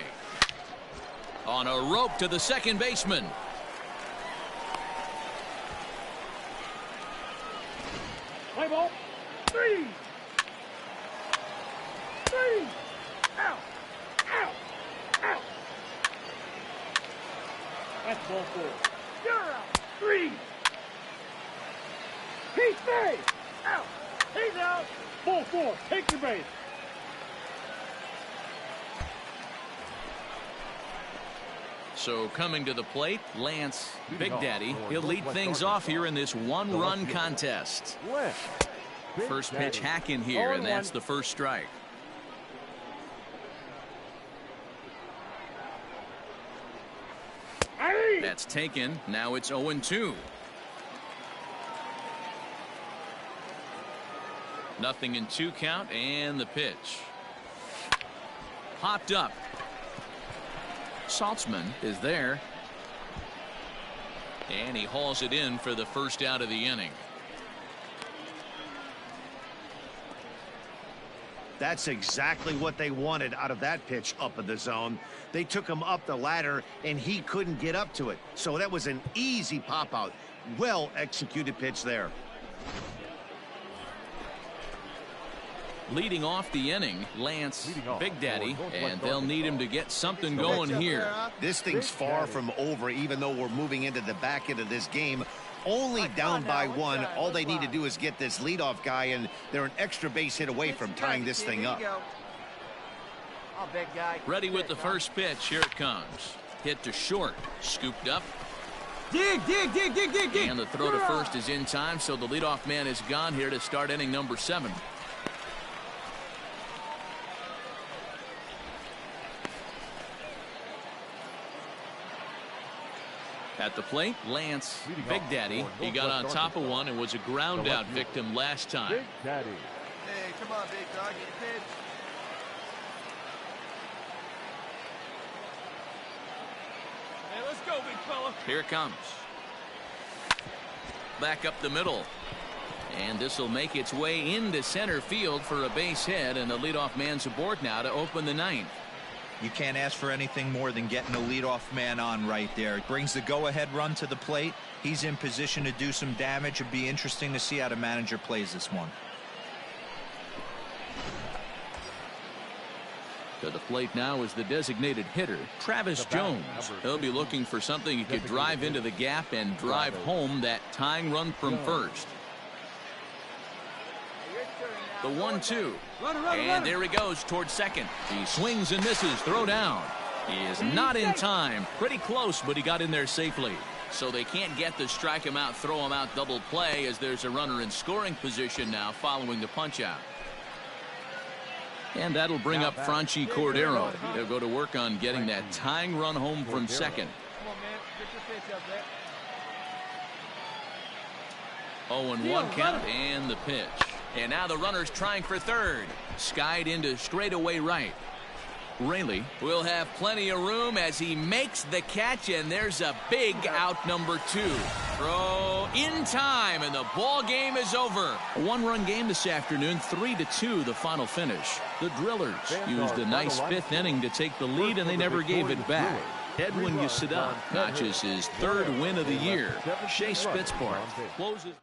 On a rope to the second baseman. Play ball. 3. 3. Out. Out. Out. That's ball 4. You're out. 3. He's safe. Out. He's out. Ball 4. Take your base. So coming to the plate, Lance, Big Daddy. He'll lead things off here in this one-run contest. First pitch hack in here, and that's the first strike. That's taken. Now it's 0-2. Nothing in 2 count, and the pitch. Popped up. Saltzman is there. And he hauls it in for the first out of the inning. That's exactly what they wanted out of that pitch up in the zone. They took him up the ladder, and he couldn't get up to it. So that was an easy pop-out. Well-executed pitch there. Leading off the inning, Lance, Big Daddy, and they'll need him to get something going here. This thing's far from over, even though we're moving into the back end of this game. Only down by 1. All they need to do is get this leadoff guy, and they're an extra base hit away from tying this thing up. Ready with the first pitch. Here it comes. Hit to short. Scooped up. Dig. And the throw to first is in time, so the leadoff man is gone here to start inning number 7. At the plate, Lance, Big Daddy. He got on top of one and was a ground out victim last time. Big Daddy. Hey, come on, big dog. Get your pitch. Hey, let's go, big fella. Here it comes. Back up the middle. And this will make its way into center field for a base hit, and the leadoff man's aboard now to open the 9th. You can't ask for anything more than getting a leadoff man on right there. Brings the go-ahead run to the plate. He's in position to do some damage. It'd be interesting to see how the manager plays this one. To the plate now is the designated hitter, Travis Jones. He'll be looking for something he could drive into the gap and drive home that tying run from first. The 1-2. And there he goes towards second. He swings and misses. Throw down. He is not in time. Pretty close, but he got in there safely. So they can't get the strike him out, throw him out double play, as there's a runner in scoring position now following the punch out. And that'll bring up Franchi Cordero. He'll go to work on getting that tying run home from second. Come on, man. Get your pitch up there. 0-1 count and the pitch. And now the runner's trying for third. Skied into straightaway right. Rayleigh will have plenty of room as he makes the catch, and there's a big out number 2. Throw in time, and the ball game is over. A one-run game this afternoon, 3-2 the final finish. The Drillers used a nice 5th inning to take the lead, and they never gave it back. Edwin Yasuda notches his 3rd win of the year. Shea Spitzbar closes.